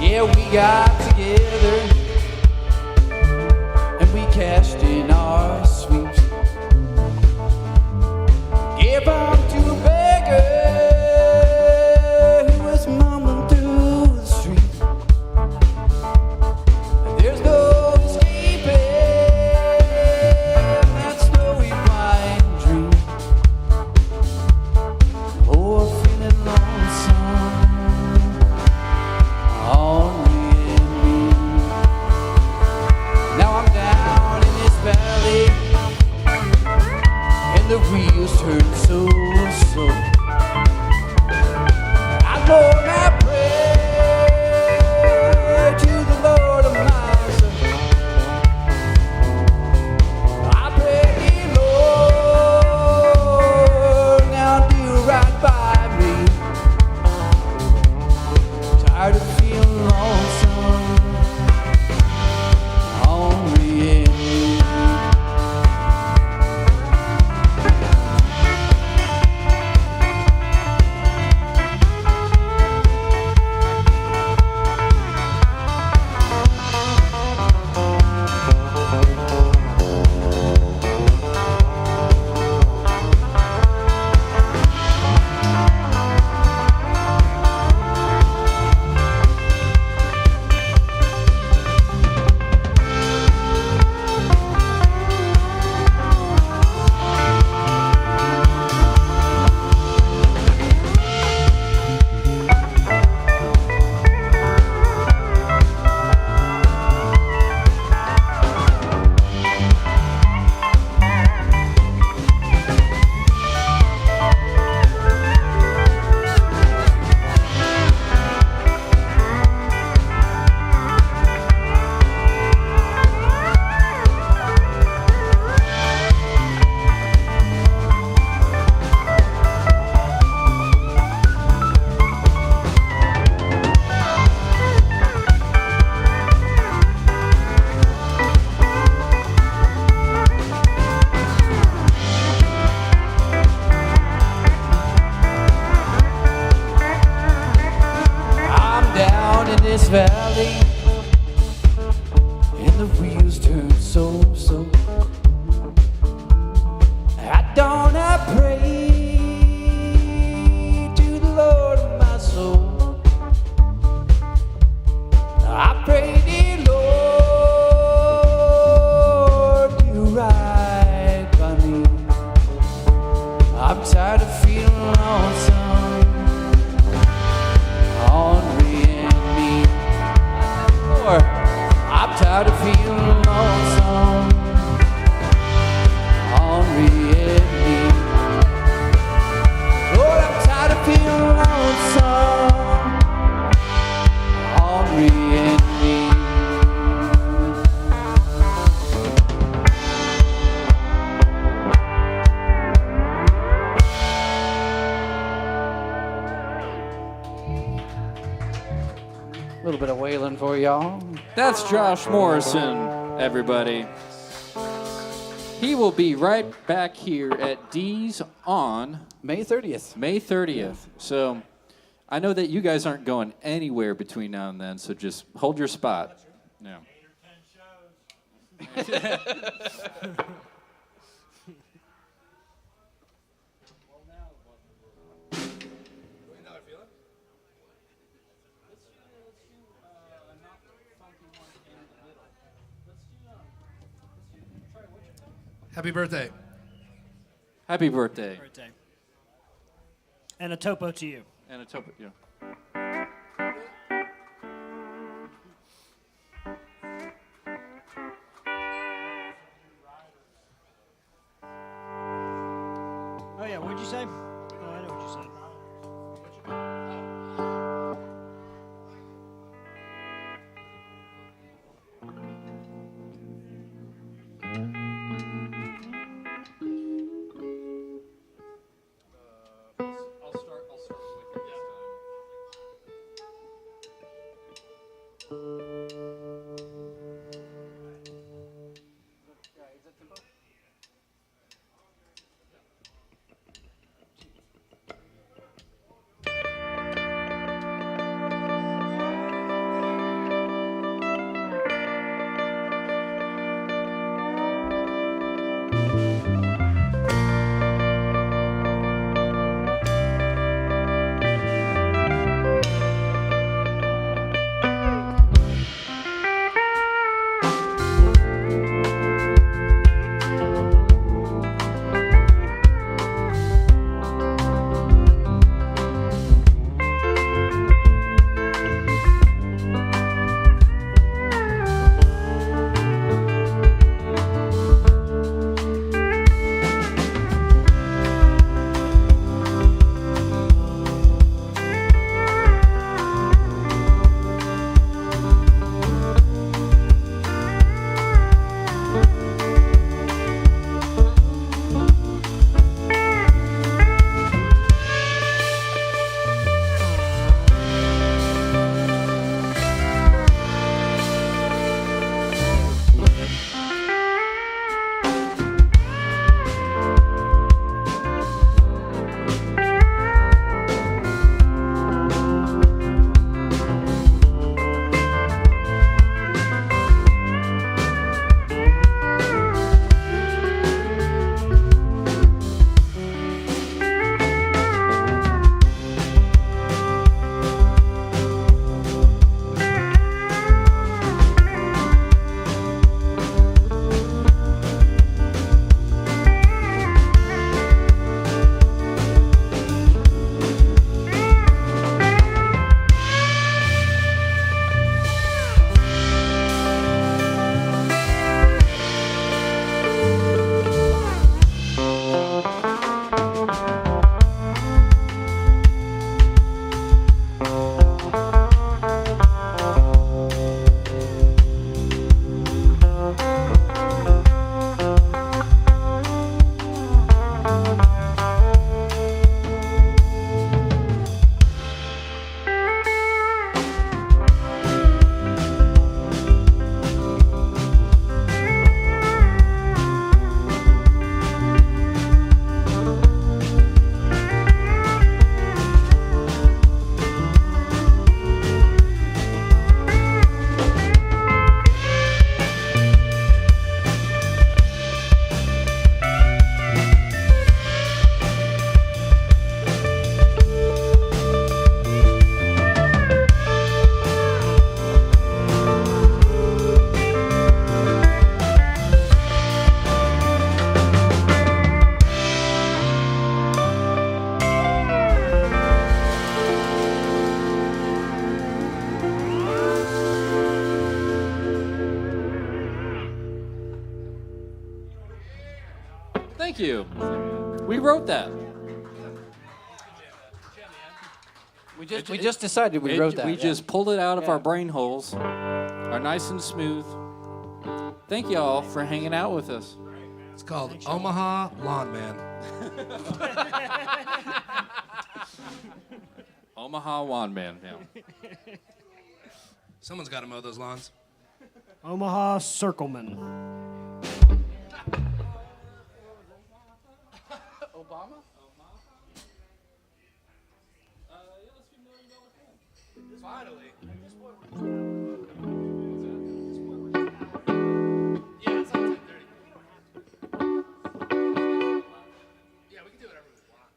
Yeah, we got together and we cashed in our sweeps. Gave them to a beggar who was mumbling through the street. There's no escaping that snowy blind dream. Oh, feeling lonesome only in me. Now I'm down in this tired of feeling lonesome. Henri and me. Lord, I'm tired of feeling lonesome. Henri and me. A little bit of wailing for y'all. That's Josh Morrison, everybody. He will be right back here at Dee's on May 30th. May 30th. So I know that you guys aren't going anywhere between now and then, so just hold your spot. Yeah. Happy birthday. Happy birthday. Birthday. And a topo to you. And a topo, yeah. Oh, yeah, what'd you say? Oh, I know what you said. I'll start with you this time. Thank you. We wrote that. We just decided we wrote that. We yeah. just pulled it out of Yeah. our brain holes. Are nice and smooth. Thank you all for hanging out with us. It's called Omaha Lawn Man. Omaha Wand Man. Yeah. Someone's got to mow those lawns. Omaha Circleman. Obama? Finally. Yeah, it's on 10:30. Yeah, we can do whatever we want.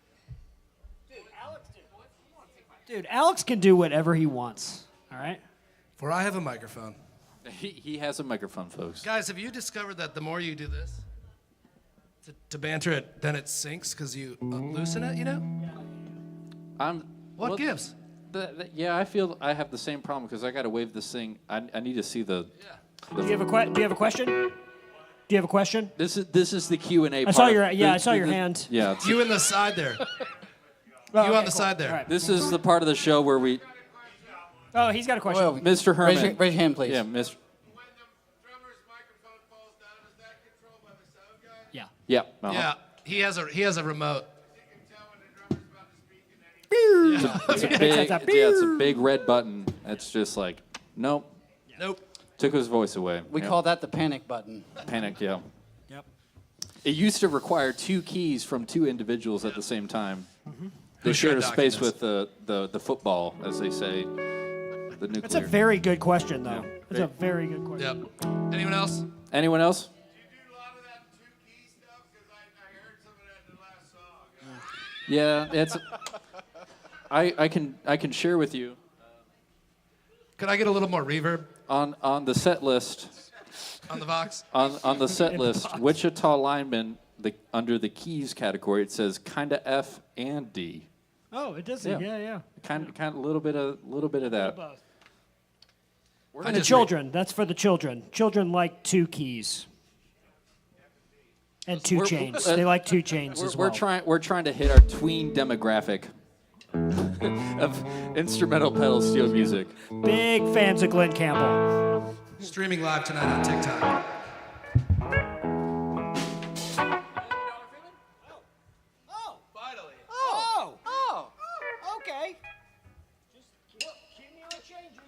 Dude, Alex can do whatever he wants. All right? For I have a microphone. He has a microphone, folks. Guys, have you discovered that the more you do this, to banter it, then it sinks because you loosen it, you know? What gives? Yeah, I feel I have the same problem because I got to wave this thing. I need to see the. Do you have a question? Do you have a question? This is the Q&A. I saw your hand. Yeah, it's- You in the side there. Oh, You on the side there. All right. this is the part of the show where we, Oh, he's got a question. Well, Mr. Herman. raise your hand, please. Yeah, Mr. When the drummer's microphone falls down, is that controlled by the sound guy? Yeah. Yeah. Yeah, he has a remote. You can tell when the drummer's about to speak in any. It's a big, it's a big red button. It's just like, nope. Nope. Took his voice away. We call that the panic button. Panic. Yeah. Yep. It used to require 2 keys from 2 individuals at the same time. They Who shared a shred space documents? with the football, as they say. The nuclear. That's a very good question, though. Yeah. That's a very good question. Yep. Anyone else? Anyone else? Do you do a lot of that 2-key stuff? Because I heard some of that in the last song. Yeah, it's. I can share with you Could I get a little more reverb on the set list on the Vox? on the set list. Wichita lineman under the keys category it says kinda F and D. Oh, it does. Yeah. Yeah. Kind of a little bit of that. For the children. That's for the children. Children like 2 keys. And 2 chains. They like 2 chains as well. We're trying to hit our tween demographic of instrumental pedal steel music. Big fans of Glenn Campbell. Streaming live tonight on TikTok. Finally. Oh, okay. Just keep me on changes.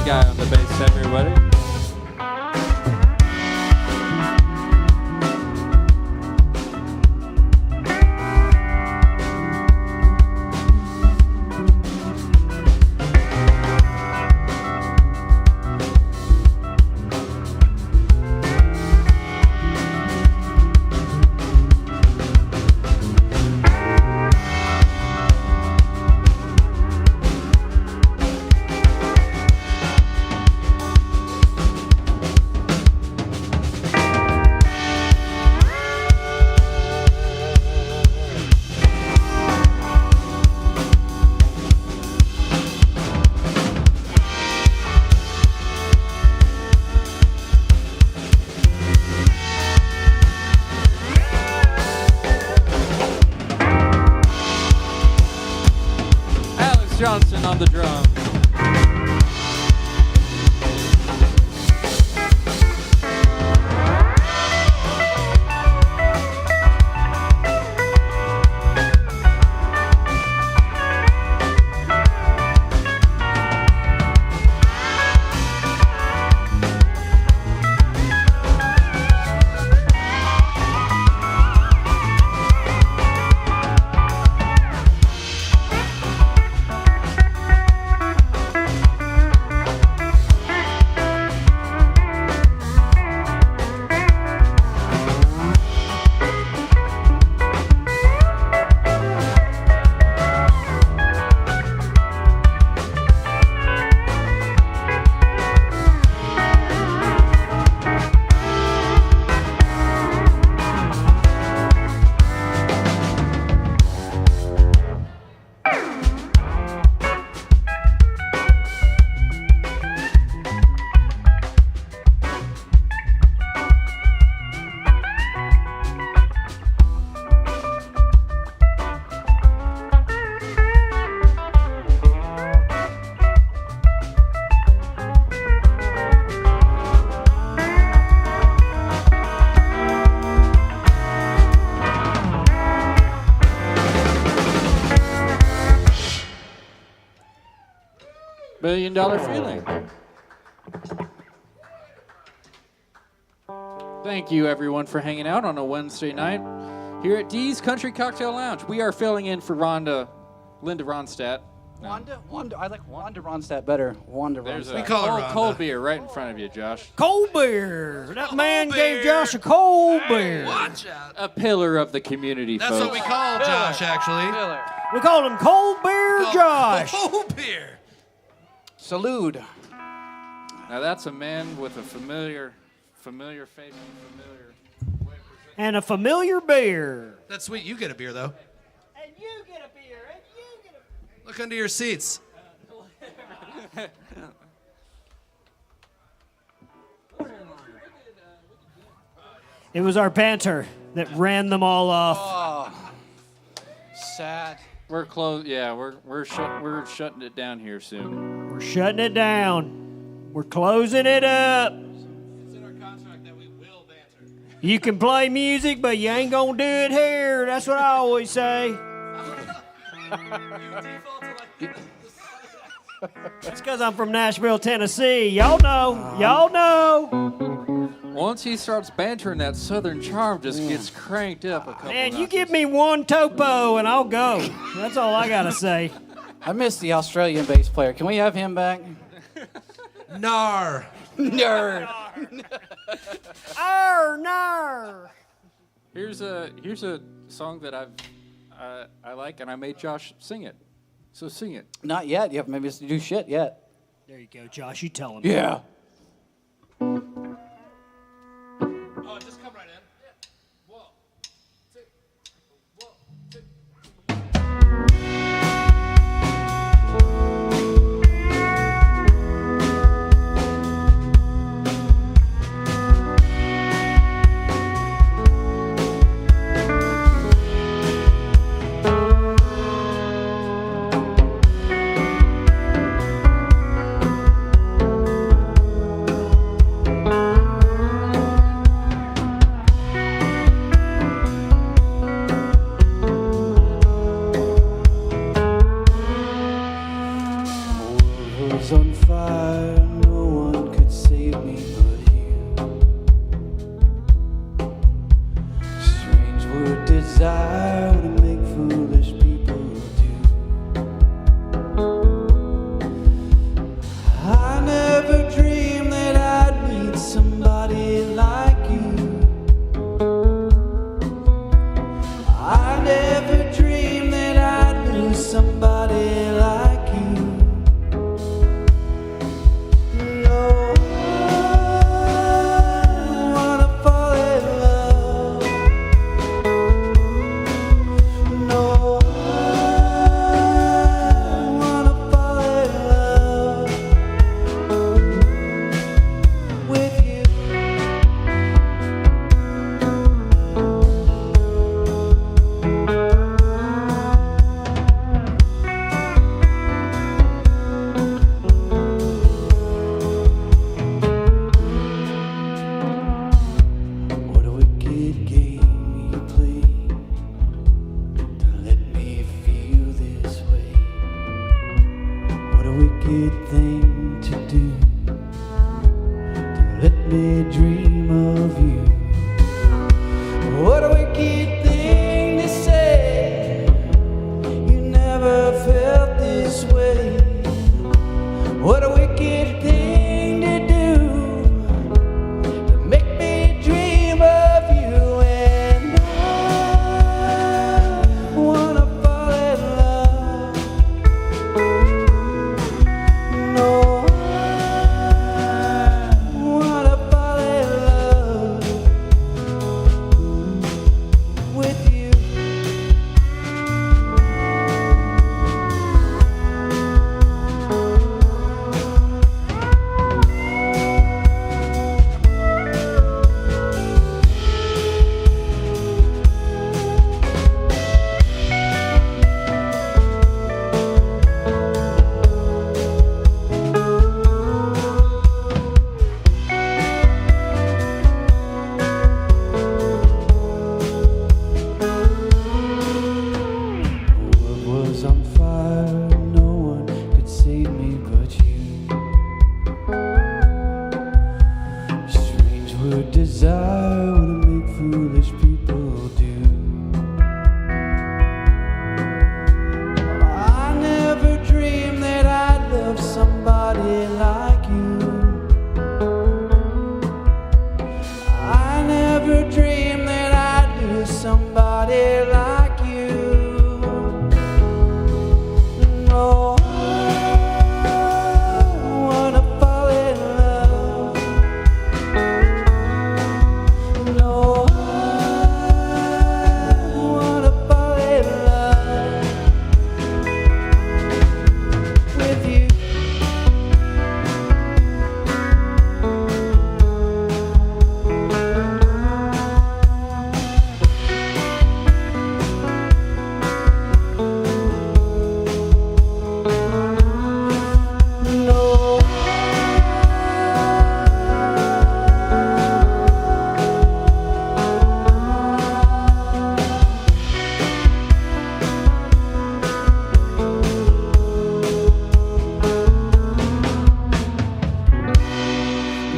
That guy on the bass, everybody. Johnson on the drum. $1 Million Feeling. Thank you, everyone, for hanging out on a Wednesday night here at Dee's Country Cocktail Lounge. We are filling in for Linda Ronstadt. Wanda. I like Wanda Ronstadt better. Wanda There's Ronstadt. a call her Rhonda. cold beer right in front of you, Josh. Cold beer. That man gave Josh a cold beer. Watch out. A pillar of the community, That's folks. what we call Josh, actually. We called him Cold Beer Josh. Cold beer. Salute. Now that's a man with a familiar face and familiar way of presenting. And a familiar beer. That's sweet. You get a beer, though. And you get a beer. And you get a Look under your seats. It was our banter that ran them all off. Oh, sad. We're close. Yeah, we're shutting it down here soon. We're shutting it down. We're closing it up. It's in our contract that we will banter. You can play music, but you ain't gonna do it here. That's what I always say. You default to like... That's because I'm from Nashville, Tennessee. Y'all know. Y'all know. Once he starts bantering, that southern charm just gets cranked up a couple Man, you notches. give me one topo and I'll go. That's all I gotta say. I miss the Australian bass player. Can we have him back? Nar. Nerd. Nar. Here's a song that I like, and I made Josh sing it. So sing it. Not yet. You haven't made us do shit yet. There you go, Josh. You tell him. Yeah. Oh, just come right in. Yeah. 1, 2, 1, 2. me dream of you. What a wicked thing to say. You never felt this way. What a wicked thing to do, to make me dream of you. And I wanna fall in love. No, I wanna fall in love with you. World was on fire, no one could save me but you. Strange word desire, what to make foolish people do. I never dreamed that I'd love somebody like you. I never dreamed that I'd lose somebody like you. No, I wanna fall in love. No, I wanna fall in love with you. No.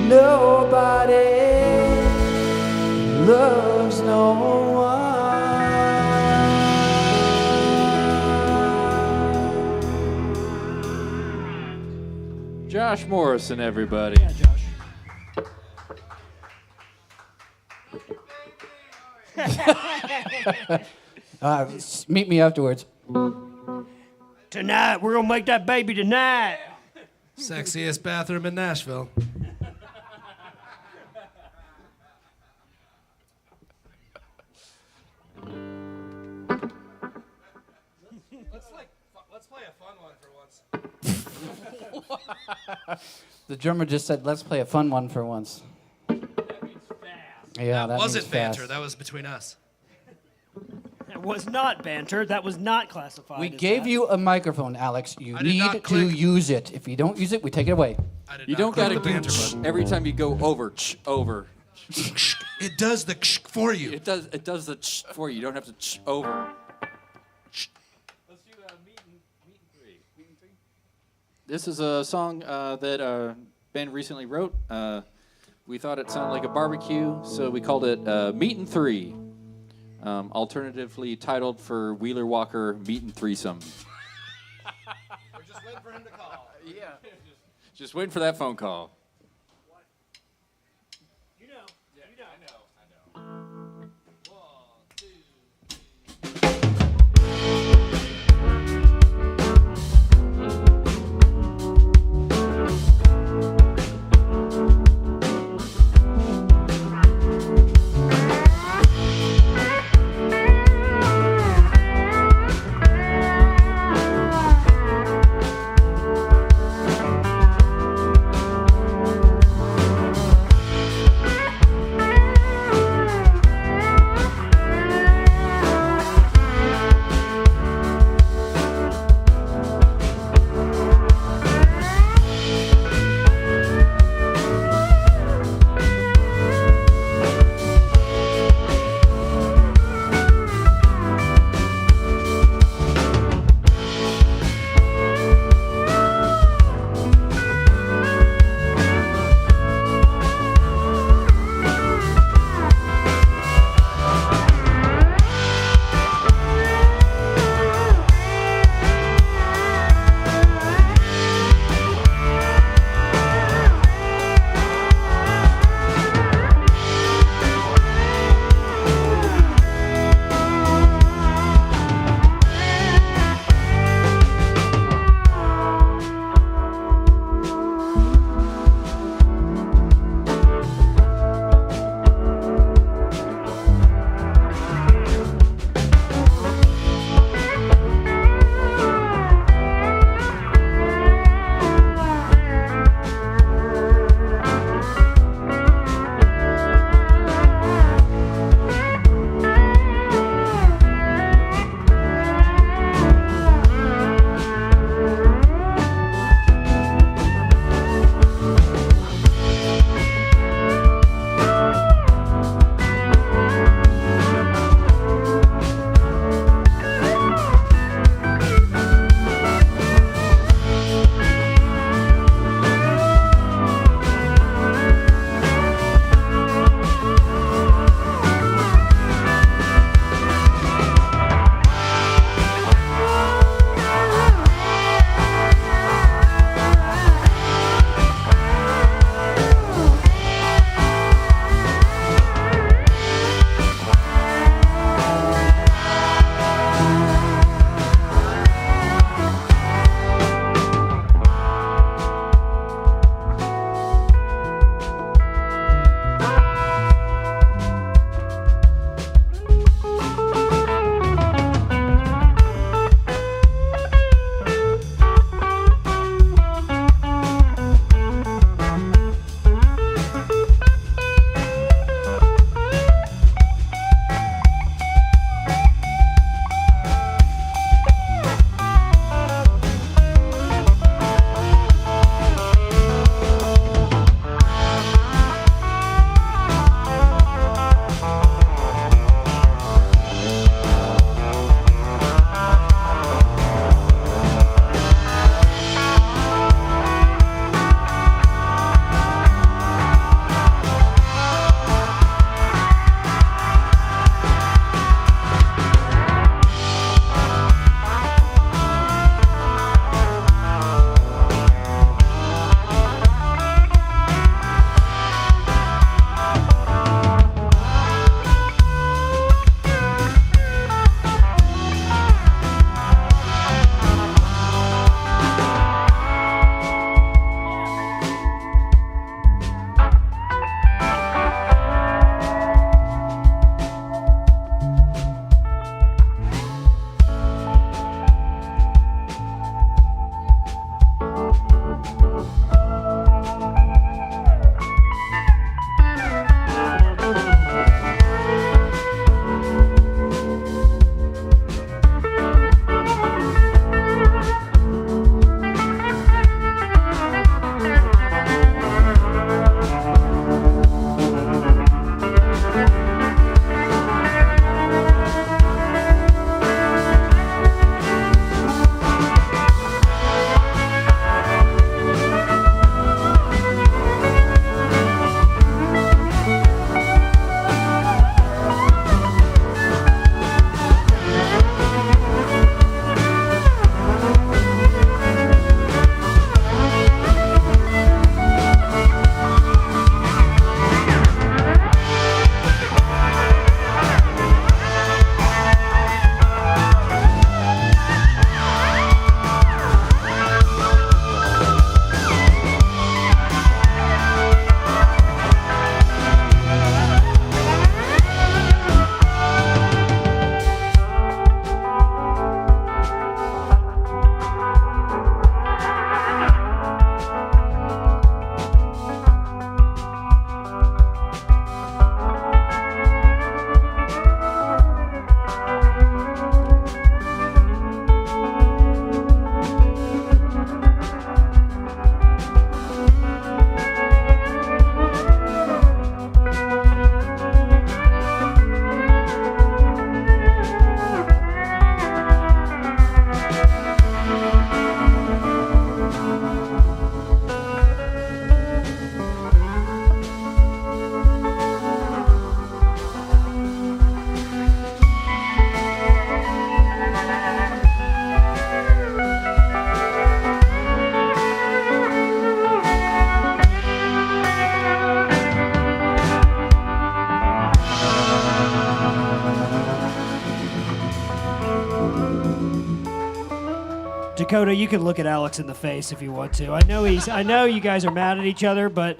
Nobody loves no one. Josh Morrison, everybody. Meet me afterwards. Tonight, we're gonna make that baby tonight. Sexiest bathroom in Nashville. Let's play a fun one for once. The drummer just said, let's play a fun one for once. That means fast. Yeah, that wasn't means banter. fast. That was between us. That was not banter. That was not classified. We as gave that. you a microphone, Alex. You I did not need to click. use it. If you don't use it, we take it away. I did You not don't click got to the banter do button. every time you go over, over. It does the for you. It does the for you. You don't have to over. Let's do meet and three. This is a song that band recently wrote. We thought it sounded like a barbecue, so we called it Meet and Three. Alternatively titled for Wheeler Walker Meet and Threesome. We're just waiting for him to call. Yeah. Just waiting for that phone call. You know. You know. I know. One, two. Dakota, you can look at Alex in the face if you want to. I know you guys are mad at each other, but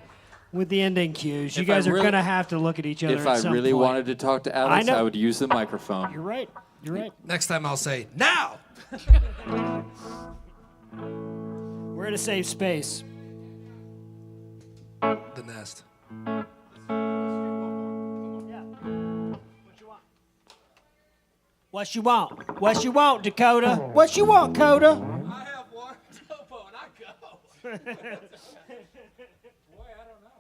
with the ending cues, you If I guys are really- gonna have to look at each other. If at I some really point. wanted to talk to Alex, know. I would use the microphone. You're right. You're right. Next time I'll say, now! We're in a safe space. The nest. What you want? What you want, Dakota? What you want, Coda? I have one topo and I go. Boy, I don't know.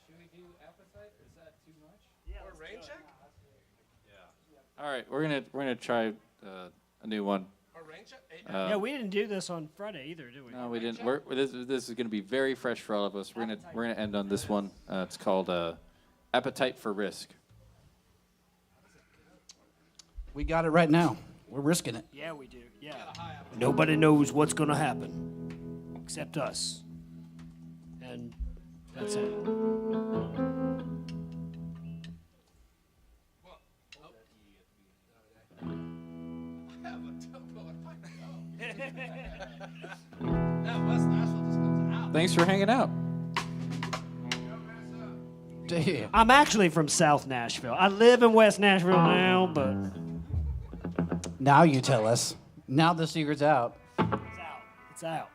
Should we do appetite? Is that too much? Or rain check? All right, we're gonna try a new one. Or rain check? Hey, Yeah, we didn't do this on Friday either, did we? No, we didn't. This is gonna be very fresh for all of us. We're gonna end on this one. It's called Appetite for Risk. We got it right now. We're risking it. Yeah, we do. Yeah. Nobody knows what's gonna happen except us. And that's it. I have a topo and I go. Now West Nashville just comes out. Thanks for hanging out. Damn. I'm actually from South Nashville. I live in West Nashville now, but Now you tell us. Now the secret's out. it's out.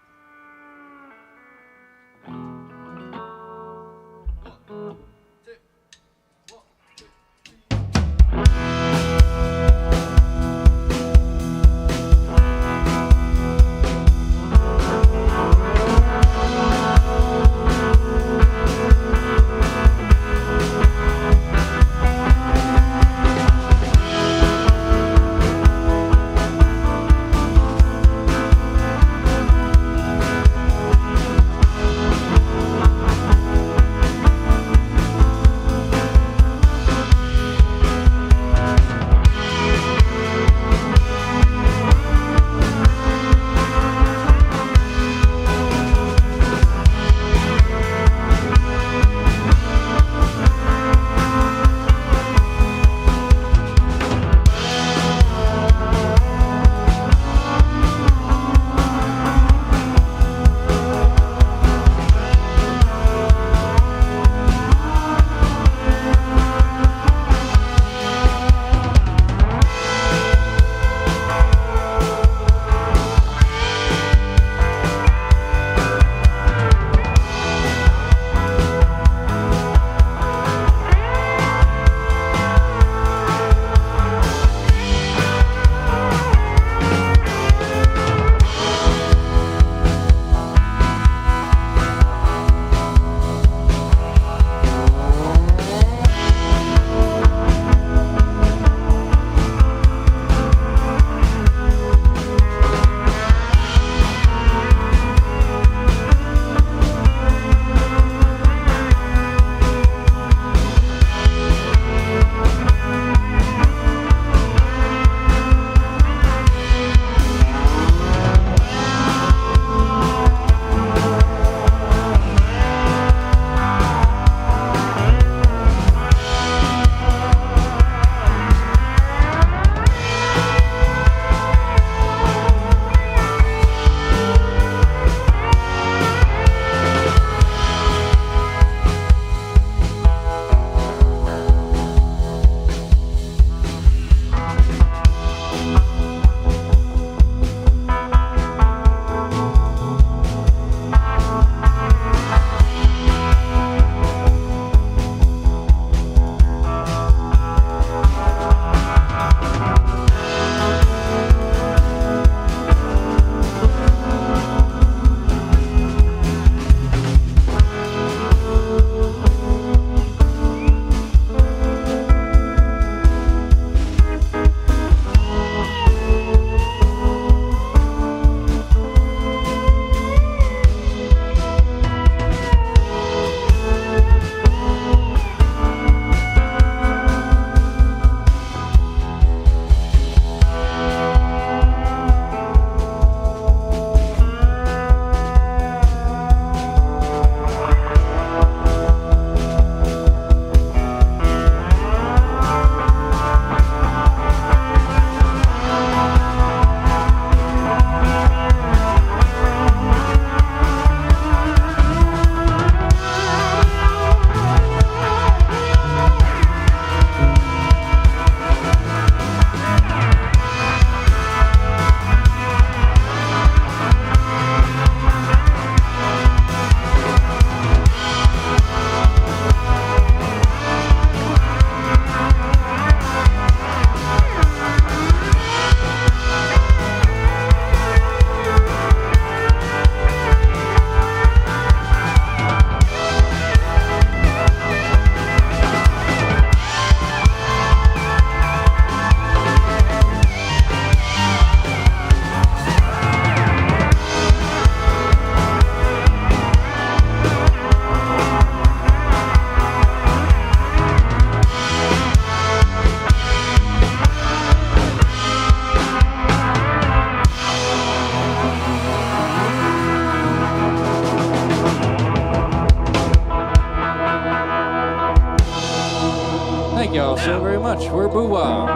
so very much. We're BOOWAH.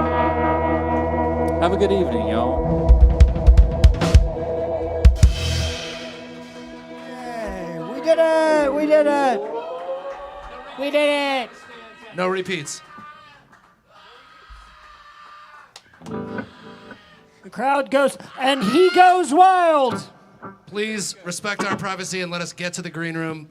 Have a good evening, y'all. Hey, we did it! We did it! We did it! No repeats. The crowd goes, and he goes wild! Please respect our privacy and let us get to the green room.